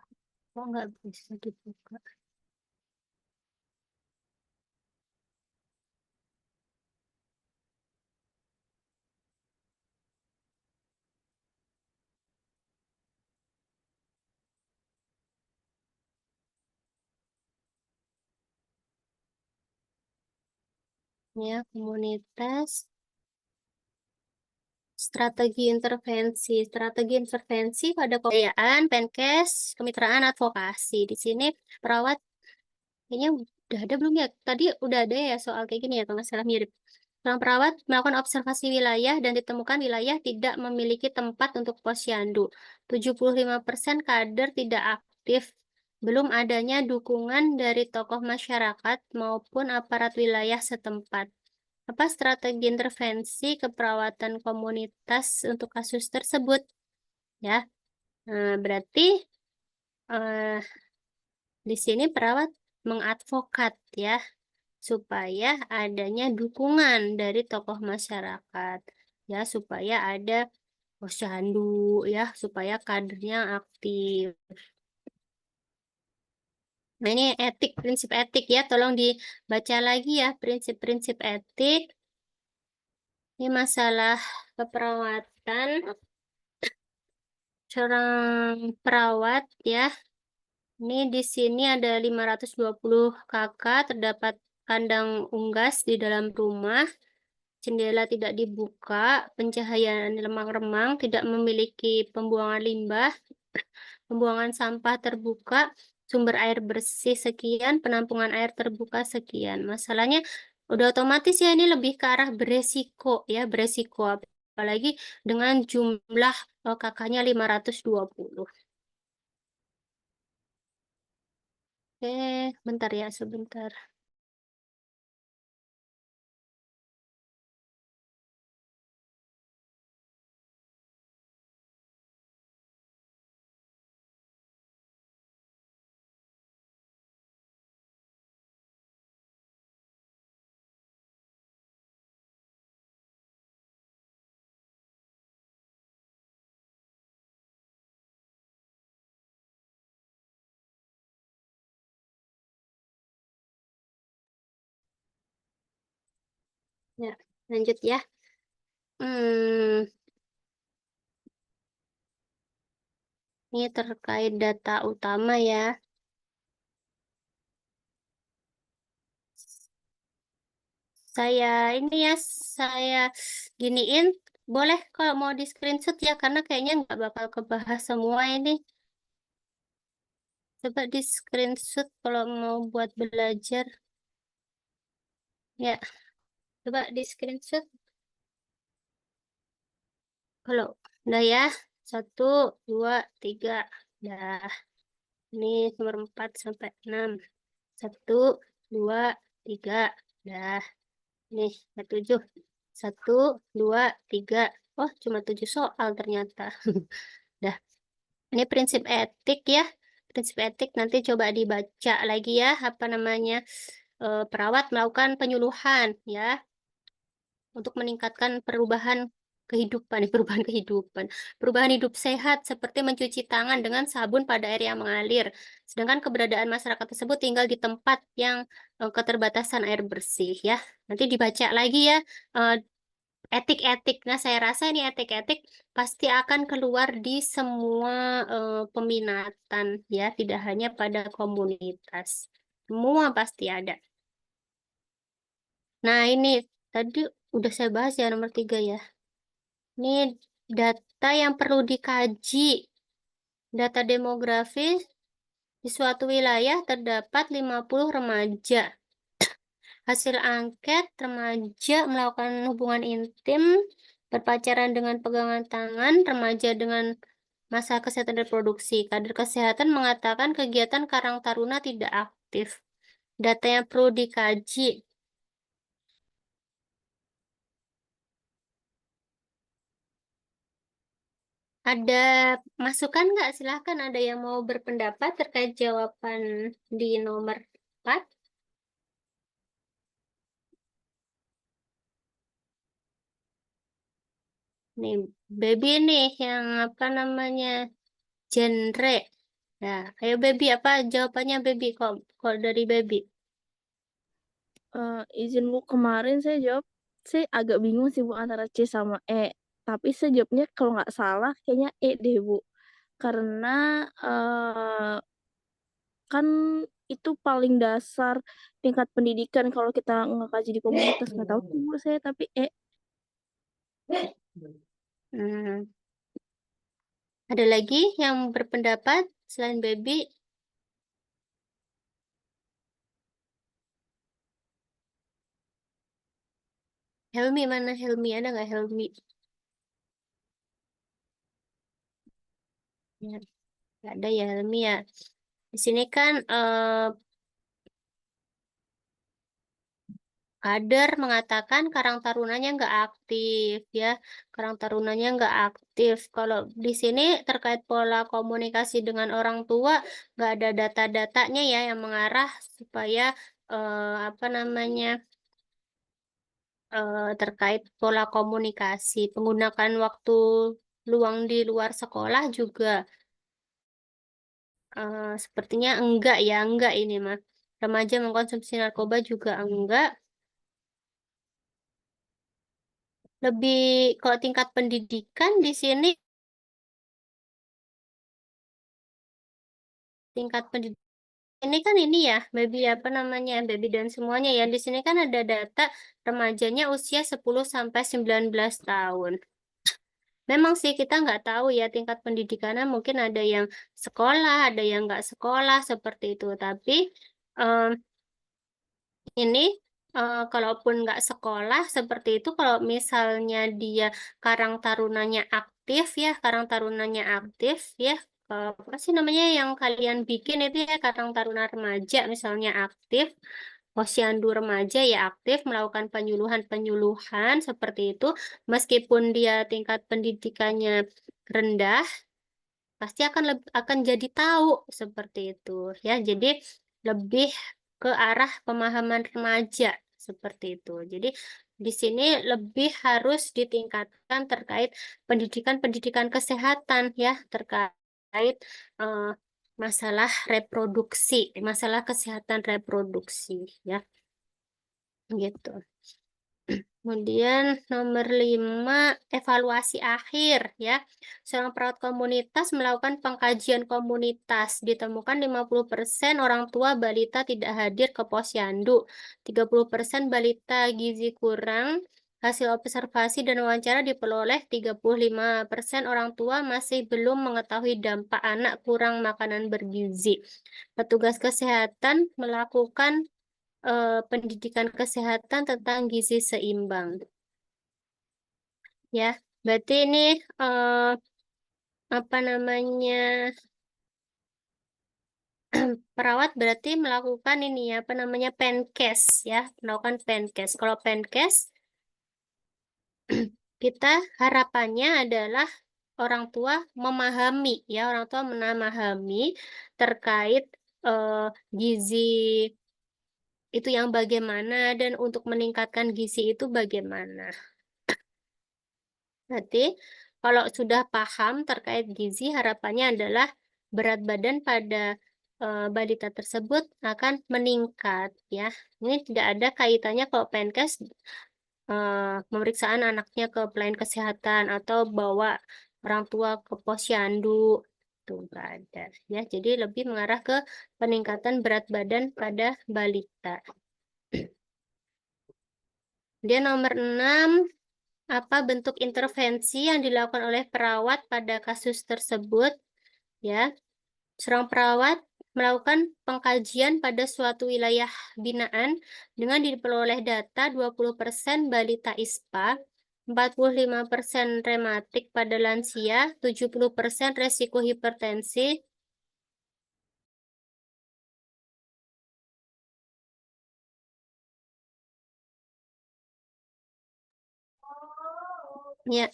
A: kok nggak bisa dibuka? Ya, komunitas. Strategi intervensi pada kebudayaan, Penkes, kemitraan, advokasi. Di sini perawat kayaknya udah ada belum ya? Tadi udah ada ya soal kayak gini ya, kalau nggak salah mirip. Seorang perawat melakukan observasi wilayah dan ditemukan wilayah tidak memiliki tempat untuk posyandu. 75% kader tidak aktif. Belum adanya dukungan dari tokoh masyarakat maupun aparat wilayah setempat. Apa strategi intervensi keperawatan komunitas untuk kasus tersebut ya? Berarti eh, di sini perawat mengadvokat ya supaya adanya dukungan dari tokoh masyarakat ya, supaya ada posyandu ya, supaya kadernya aktif. Nah, ini etik, prinsip etik ya, tolong dibaca lagi ya prinsip-prinsip etik. Ini masalah keperawatan seorang perawat ya. Ini di sini ada 520 kakak, terdapat kandang unggas di dalam rumah, jendela tidak dibuka, pencahayaan remang-remang, tidak memiliki pembuangan limbah, pembuangan sampah terbuka, sumber air bersih sekian, penampungan air terbuka sekian. Masalahnya udah otomatis ya, ini lebih ke arah beresiko ya, beresiko apalagi dengan jumlah kakaknya 520. Oke, bentar ya, sebentar. Ya, lanjut ya. Ini terkait data utama ya. Saya ini ya, saya giniin. Boleh kalau mau di screenshot ya, karena kayaknya nggak bakal kebahas semua ini. Coba di screenshot kalau mau buat belajar. Ya, coba di screenshot. Kalau udah ya, 1, 2, 3. Dah, ini nomor 4 sampai 6. 1, 2, 3. Dah, nih 7. 1, 2, 3. Oh, cuma 7 soal ternyata. Dah, ini prinsip etik ya. Prinsip etik nanti coba dibaca lagi ya, apa namanya, perawat melakukan penyuluhan ya, untuk meningkatkan perubahan kehidupan, perubahan hidup sehat seperti mencuci tangan dengan sabun pada air yang mengalir. Sedangkan keberadaan masyarakat tersebut tinggal di tempat yang keterbatasan air bersih ya. Nanti dibaca lagi ya, etik-etik. Nah, saya rasa ini etik-etik pasti akan keluar di semua peminatan ya, tidak hanya pada komunitas. Semua pasti ada. Nah, ini tadi udah saya bahas ya nomor 3 ya. Ini data yang perlu dikaji. Data demografis di suatu wilayah terdapat 50 remaja. Hasil angket, remaja melakukan hubungan intim, berpacaran dengan pegangan tangan, remaja dengan masa kesehatan reproduksi. Kader kesehatan mengatakan kegiatan Karang Taruna tidak aktif. Data yang perlu dikaji. Ada masukan nggak? Silahkan, ada yang mau berpendapat terkait jawaban di nomor 4. Nih, baby nih yang apa namanya, genre. Nah, ayo baby, apa jawabannya baby? Kok dari baby?
C: Izin Bu, kemarin saya jawab, saya agak bingung sih Bu antara C sama E. Tapi saya jawabnya kalau nggak salah kayaknya E deh Bu. Karena kan itu paling dasar tingkat pendidikan kalau kita ngekaji di komunitas. Nggak tahu sih Bu saya, tapi E.
A: Hmm. Ada lagi yang berpendapat selain baby? Helmi mana Helmi? Ada nggak Helmi? Ya, nggak ada ya Helmi ya. Di sini kan kader mengatakan Karang Tarunanya nggak aktif ya. Karang Tarunanya nggak aktif. Kalau di sini terkait pola komunikasi dengan orang tua, nggak ada data-datanya ya yang mengarah supaya apa namanya, terkait pola komunikasi. Menggunakan waktu luang di luar sekolah juga sepertinya enggak ini mah. Remaja mengkonsumsi narkoba juga enggak. Lebih kalau tingkat pendidikan di sini, tingkat pendidikan ini kan ini ya, baby apa namanya, baby dan semuanya ya. Di sini kan ada data remajanya usia 10 sampai 19 tahun. Memang sih kita nggak tahu ya tingkat pendidikannya, mungkin ada yang sekolah, ada yang nggak sekolah seperti itu. Tapi em, ini kalaupun nggak sekolah seperti itu, kalau misalnya dia Karang Tarunanya aktif ya, Karang Tarunanya aktif ya, apa sih namanya yang kalian bikin itu ya, Karang Taruna Remaja misalnya aktif, Posyandu Remaja ya aktif melakukan penyuluhan-penyuluhan seperti itu, meskipun dia tingkat pendidikannya rendah, pasti akan jadi tahu seperti itu ya. Jadi lebih ke arah pemahaman remaja seperti itu. Jadi di sini lebih harus ditingkatkan terkait pendidikan-pendidikan kesehatan ya, terkait eh, masalah reproduksi, masalah kesehatan reproduksi ya, gitu. Kemudian nomor 5, evaluasi akhir ya. Seorang perawat komunitas melakukan pengkajian komunitas. Ditemukan 50% orang tua balita tidak hadir ke posyandu. 30% balita gizi kurang. Hasil observasi dan wawancara diperoleh 35% orang tua masih belum mengetahui dampak anak kurang makanan bergizi. Petugas kesehatan melakukan pendidikan kesehatan tentang gizi seimbang. Ya, berarti ini apa namanya, perawat berarti melakukan ini ya, apa namanya, penkes ya, melakukan penkes. Kalau penkes kita harapannya adalah orang tua memahami ya, orang tua memahami terkait gizi itu yang bagaimana dan untuk meningkatkan gizi itu bagaimana. Berarti kalau sudah paham terkait gizi, harapannya adalah berat badan pada balita tersebut akan meningkat ya. Ini tidak ada kaitannya kalau PNKes pemeriksaan anaknya ke pelayan kesehatan atau bawa orang tua ke posyandu itu enggak ada ya. Jadi lebih mengarah ke peningkatan berat badan pada balita. Dia nomor 6, apa bentuk intervensi yang dilakukan oleh perawat pada kasus tersebut ya. Seorang perawat melakukan pengkajian pada suatu wilayah binaan dengan diperoleh data 20% balita ISPA, 45% rematik pada lansia, 70% resiko hipertensi, ya.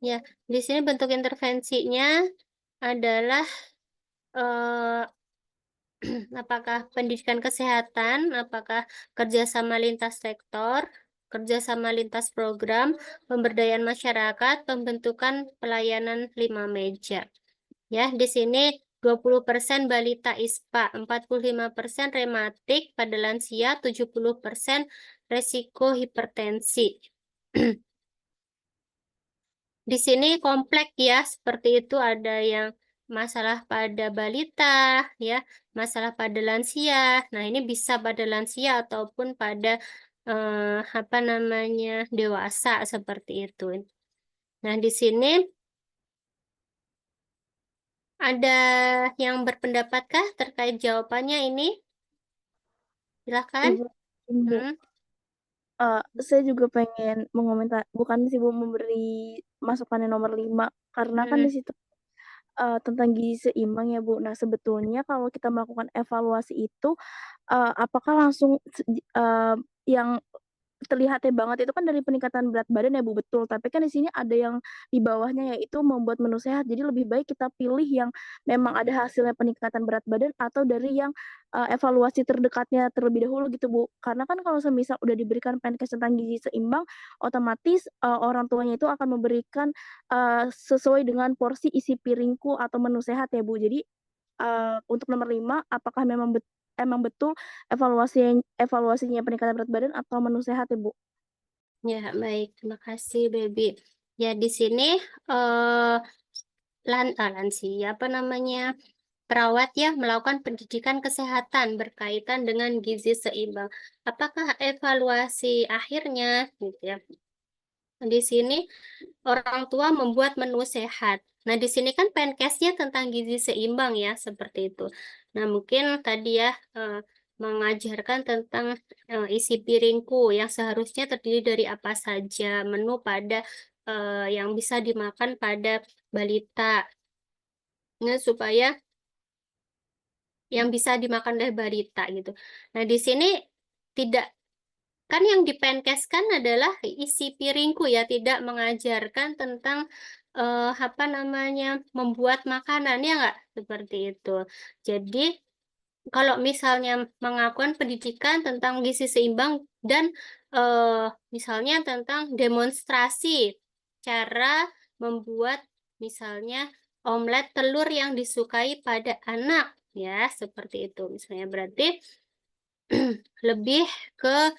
A: Ya, di sini bentuk intervensinya adalah apakah pendidikan kesehatan, apakah kerjasama lintas sektor, kerjasama lintas program, pemberdayaan masyarakat, pembentukan pelayanan 5 meja. Ya, di sini 20% balita ISPA, 45% rematik pada lansia, 70% resiko hipertensi. Di sini kompleks ya, seperti itu ada yang masalah pada balita, ya, masalah pada lansia. Nah, ini bisa pada lansia ataupun pada apa namanya, dewasa seperti itu. Nah, di sini ada yang berpendapatkah terkait jawabannya ini? Silakan.
C: Ibu, Ibu,
A: Hmm.
C: saya juga pengen mengomentar, bukan sih Bu, memberi masukannya nomor 5, karena kan
A: Hmm.
C: di situ tentang gizi seimbang ya Bu. Nah, sebetulnya kalau kita melakukan evaluasi itu, apakah langsung yang terlihatnya banget itu kan dari peningkatan berat badan ya Bu, betul. Tapi kan di sini ada yang di bawahnya, yaitu membuat menu sehat. Jadi lebih baik kita pilih yang memang ada hasilnya peningkatan berat badan atau dari yang evaluasi terdekatnya terlebih dahulu gitu Bu. Karena kan kalau semisal udah diberikan Menkes tentang gizi seimbang, otomatis orang tuanya itu akan memberikan sesuai dengan porsi isi piringku atau menu sehat ya Bu. Jadi untuk nomor 5, apakah emang betul evaluasinya peningkatan berat badan atau menu sehat ya Bu?
A: Ya, baik. Terima kasih, Baby. Ya, di sini eh lansia, apa namanya, perawat ya melakukan pendidikan kesehatan berkaitan dengan gizi seimbang. Apakah evaluasi akhirnya, gitu ya? Di sini orang tua membuat menu sehat. Nah, di sini kan penkesnya tentang gizi seimbang ya, seperti itu. Nah, mungkin tadi ya mengajarkan tentang isi piringku yang seharusnya terdiri dari apa saja, menu pada yang bisa dimakan pada balita. Nah, supaya yang bisa dimakan oleh balita gitu. Nah, di sini tidak, kan yang dipenkeskan adalah isi piringku ya, tidak mengajarkan tentang apa namanya, membuat makanan ya nggak seperti itu. Jadi kalau misalnya mengakukan pendidikan tentang gizi seimbang dan misalnya tentang demonstrasi cara membuat misalnya omelet telur yang disukai pada anak ya, seperti itu misalnya, berarti lebih ke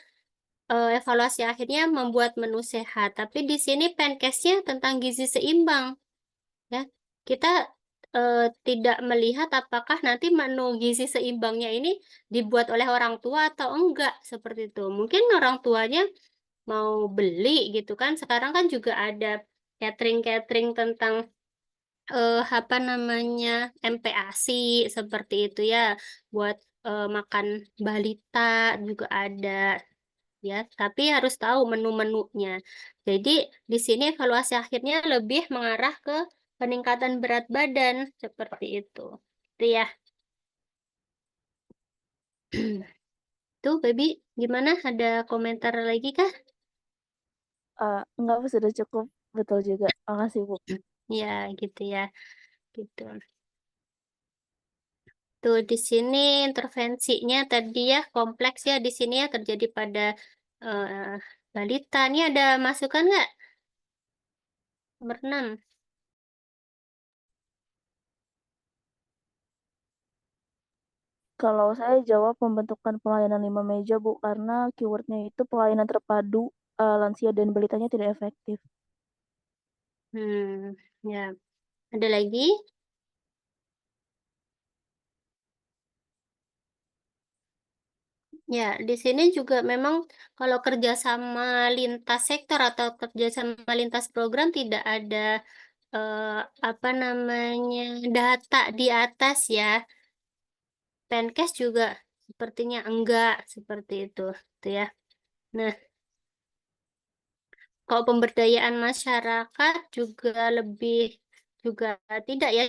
A: evaluasi akhirnya membuat menu sehat. Tapi di sini Pencast-nya tentang gizi seimbang. Ya, kita tidak melihat apakah nanti menu gizi seimbangnya ini dibuat oleh orang tua atau enggak seperti itu. Mungkin orang tuanya mau beli gitu kan. Sekarang kan juga ada catering-catering tentang apa namanya MPASI seperti itu ya, buat makan balita juga ada ya, tapi harus tahu menu-menunya. Jadi di sini evaluasi akhirnya lebih mengarah ke peningkatan berat badan seperti itu. Itu ya. Tuh, baby, gimana? Ada komentar lagi kah?
C: Enggak, Bu, sudah cukup. Betul juga. Makasih, Bu.
A: Ya, gitu ya. Gitu. Tuh di sini intervensinya tadi ya kompleks ya, di sini ya terjadi pada balita. Ini ada masukan nggak? Nomor 6.
C: Kalau saya jawab pembentukan pelayanan 5 meja, Bu, karena keywordnya itu pelayanan terpadu lansia dan balitanya tidak efektif.
A: Ya. Ada lagi? Ya, di sini juga memang kalau kerjasama lintas sektor atau kerjasama lintas program tidak ada apa namanya data di atas ya. Pencast juga sepertinya enggak seperti itu, gitu ya. Nah, kalau pemberdayaan masyarakat juga lebih juga tidak ya.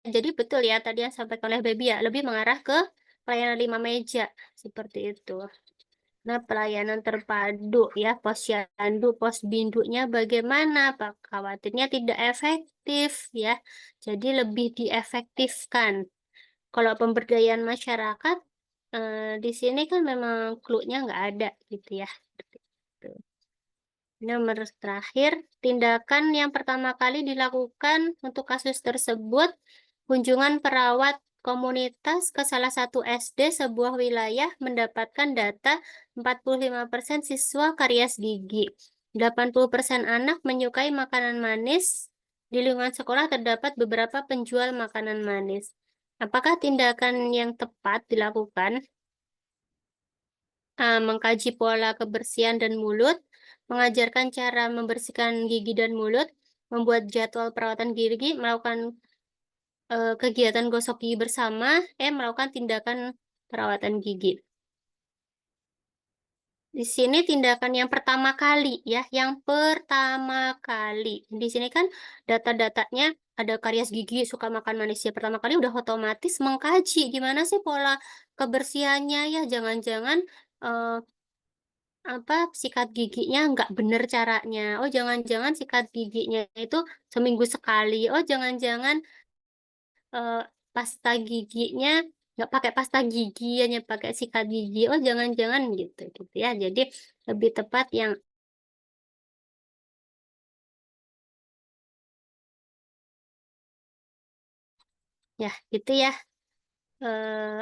A: Jadi betul ya tadi yang sampaikan oleh Baby ya, lebih mengarah ke pelayanan 5 meja seperti itu. Nah, pelayanan terpadu ya, posyandu, posbindunya bagaimana? Pak? Khawatirnya tidak efektif ya. Jadi lebih diefektifkan. Kalau pemberdayaan masyarakat di sini kan memang clue-nya nggak ada gitu ya. Seperti itu. Nomor terakhir, tindakan yang pertama kali dilakukan untuk kasus tersebut, kunjungan perawat komunitas ke salah satu SD sebuah wilayah mendapatkan data 45% siswa karies gigi. 80% anak menyukai makanan manis. Di lingkungan sekolah terdapat beberapa penjual makanan manis. Apakah tindakan yang tepat dilakukan? Mengkaji pola kebersihan dan mulut, mengajarkan cara membersihkan gigi dan mulut, membuat jadwal perawatan gigi, melakukan kegiatan gosok gigi bersama, melakukan tindakan perawatan gigi. Di sini tindakan yang pertama kali ya, yang pertama kali. Di sini kan data-datanya ada karies gigi, suka makan manis ya. Pertama kali udah otomatis mengkaji gimana sih pola kebersihannya ya. Jangan-jangan apa sikat giginya nggak bener caranya. Oh, jangan-jangan sikat giginya itu seminggu sekali. Oh, jangan-jangan eh, pasta giginya nggak pakai pasta gigi, hanya pakai sikat gigi. Oh, jangan-jangan gitu gitu ya. Jadi lebih tepat yang ya gitu ya.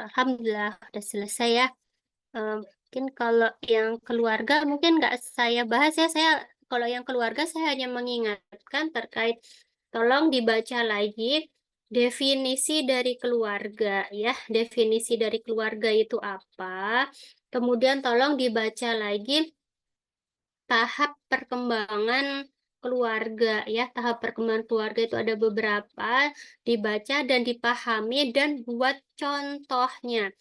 A: Alhamdulillah udah selesai ya. Mungkin kalau yang keluarga mungkin nggak saya bahas ya. Saya kalau yang keluarga saya hanya mengingatkan terkait tolong dibaca lagi definisi dari keluarga ya. Definisi dari keluarga itu apa? Kemudian tolong dibaca lagi tahap perkembangan keluarga ya. Tahap perkembangan keluarga itu ada beberapa, dibaca dan dipahami dan buat contohnya.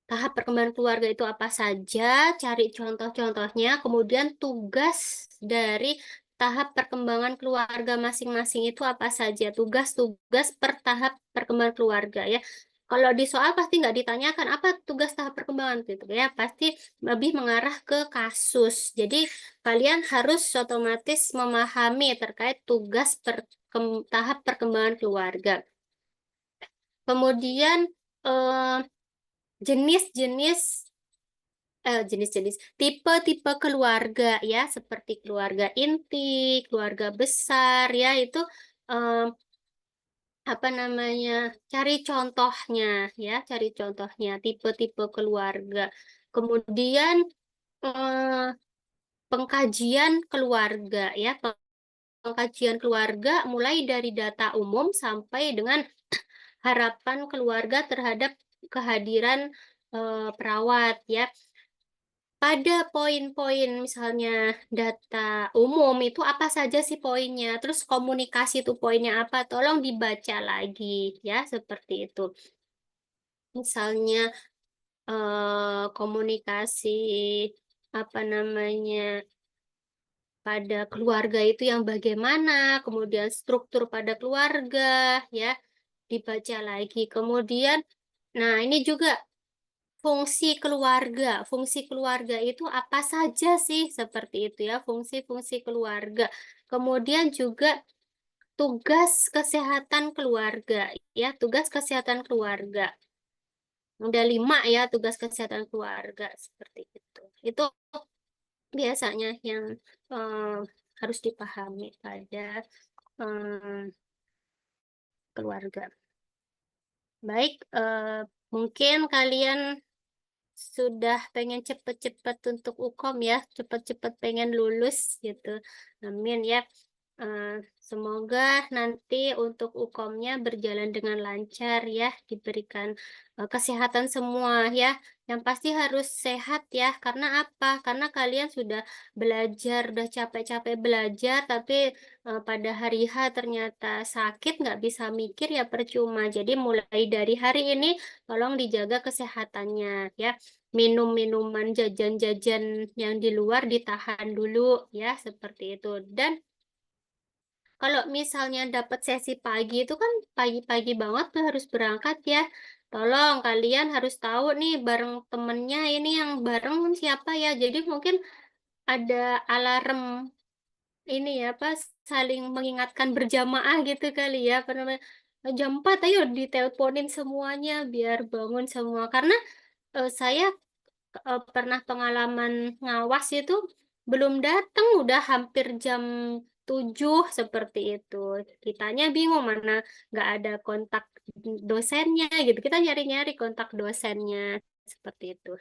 A: Tahap perkembangan keluarga itu apa saja, cari contoh-contohnya, kemudian tugas dari tahap perkembangan keluarga masing-masing itu apa saja, tugas-tugas per tahap perkembangan keluarga ya. Kalau di soal pasti nggak ditanyakan apa tugas tahap perkembangan gitu ya, pasti lebih mengarah ke kasus. Jadi kalian harus otomatis memahami terkait tugas tahap perkembangan keluarga. Kemudian eh, jenis-jenis jenis-jenis tipe-tipe keluarga ya seperti keluarga inti, keluarga besar ya itu eh, apa namanya, cari contohnya ya, cari contohnya tipe-tipe keluarga. Kemudian pengkajian keluarga ya, pengkajian keluarga mulai dari data umum sampai dengan harapan keluarga terhadap kehadiran perawat ya. Pada poin-poin misalnya data umum itu apa saja sih poinnya, terus komunikasi itu poinnya apa, tolong dibaca lagi ya, seperti itu. Misalnya komunikasi apa namanya pada keluarga itu yang bagaimana, kemudian struktur pada keluarga ya, dibaca lagi. Kemudian, nah ini juga fungsi keluarga itu apa saja sih, seperti itu ya, fungsi-fungsi keluarga. Kemudian juga tugas kesehatan keluarga ya, tugas kesehatan keluarga. Udah 5 ya tugas kesehatan keluarga, seperti itu. Itu biasanya yang harus dipahami pada keluarga. Baik, mungkin kalian sudah pengen cepet-cepet untuk UKOM ya, cepet-cepet pengen lulus gitu. Amin ya. Semoga nanti untuk UKOM-nya berjalan dengan lancar ya, diberikan kesehatan semua ya. Yang pasti harus sehat ya, karena apa? Karena kalian sudah belajar, udah capek-capek belajar, tapi pada hari H ternyata sakit, nggak bisa mikir ya percuma. Jadi mulai dari hari ini tolong dijaga kesehatannya ya. Minum-minuman jajan-jajan yang di luar ditahan dulu ya, seperti itu. Dan kalau misalnya dapat sesi pagi itu kan pagi-pagi banget tuh harus berangkat ya. Tolong kalian harus tahu nih bareng temennya ini yang bareng siapa ya. Jadi mungkin ada alarm ini ya, apa saling mengingatkan berjamaah gitu kali ya. Apa namanya? Jam 4 ayo diteleponin semuanya biar bangun semua. Karena saya pernah pengalaman ngawas itu belum datang udah hampir jam 7 seperti itu. Kitanya bingung mana nggak ada kontak dosennya gitu. Kita nyari-nyari kontak dosennya seperti itu.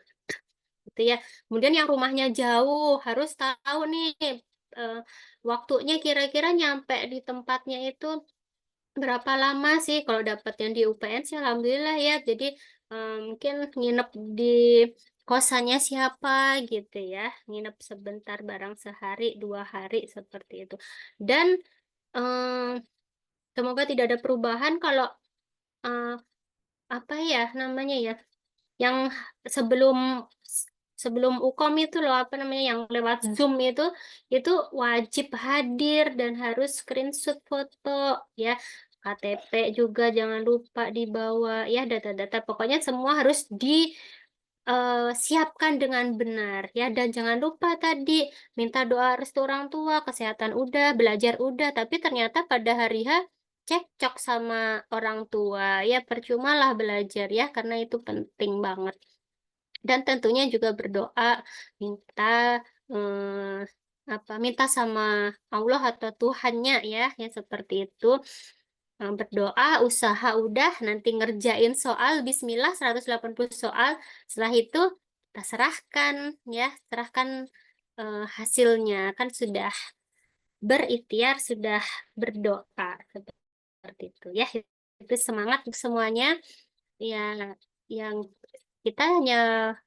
A: Gitu ya. Kemudian yang rumahnya jauh harus tahu nih eh, waktunya kira-kira nyampe di tempatnya itu berapa lama sih. Kalau dapat yang di UPN sih alhamdulillah ya. Jadi mungkin nginep di kosannya siapa gitu ya. Nginep sebentar barang sehari, 2 hari seperti itu. Dan semoga tidak ada perubahan kalau eh, apa ya namanya ya, yang sebelum sebelum UKOM itu loh, apa namanya, yang lewat Zoom itu wajib hadir dan harus screenshot foto ya. KTP juga jangan lupa dibawa ya, data-data pokoknya semua harus siapkan dengan benar ya. Dan jangan lupa tadi minta doa restu orang tua, kesehatan udah, belajar udah, tapi ternyata pada hari H cekcok sama orang tua ya, percumalah belajar ya, karena itu penting banget. Dan tentunya juga berdoa, minta minta sama Allah atau Tuhannya ya seperti itu. Berdoa, usaha udah, nanti ngerjain soal, Bismillah 180 soal. Setelah itu kita serahkan ya, serahkan hasilnya. Kan sudah berikhtiar, sudah berdoa seperti itu ya. Itu semangat untuk semuanya. Ya, yang kita hanya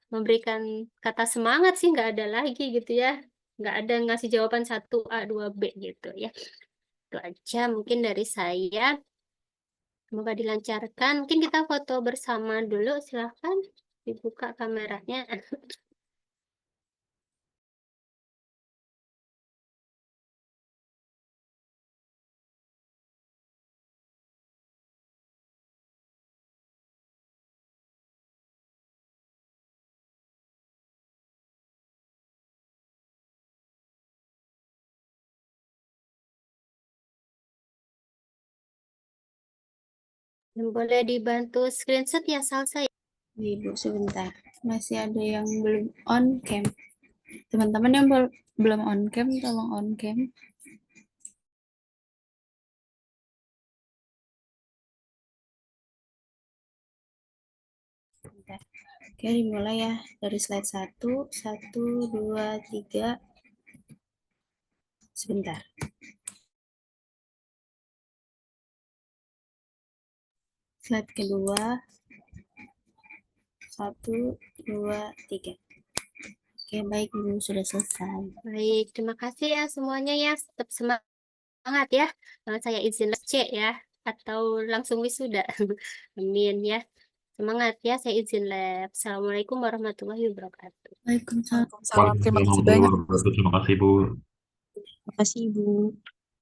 A: memberikan kata semangat sih, nggak ada lagi gitu ya. Nggak ada ngasih jawaban 1A, 2B gitu ya. Itu aja mungkin dari saya. Semoga dilancarkan. Mungkin kita foto bersama dulu, silahkan dibuka kameranya. Yang boleh dibantu screenshot ya, Salsa ya.
E: Ibu sebentar, masih ada yang belum on cam. Teman-teman yang belum on cam, tolong on cam. Bentar. Oke, dimulai ya. Dari slide 1, 1, 2, 3. Sebentar. Slide kedua. 1, 2, 3. Oke, baik Ibu, sudah selesai.
A: Baik, terima kasih ya semuanya ya. Tetap semangat ya. Saya izin C ya. Atau langsung wisuda. Amin ya. Semangat ya, saya izin lab. Assalamualaikum warahmatullahi wabarakatuh.
E: Waalaikumsalam.
D: Waalaikumsalam. Terima kasih
B: Waalaikumsalam
D: banyak.
B: warahmatullahi wabarakatuh. Terima kasih, Bu.
D: Terima kasih, Ibu.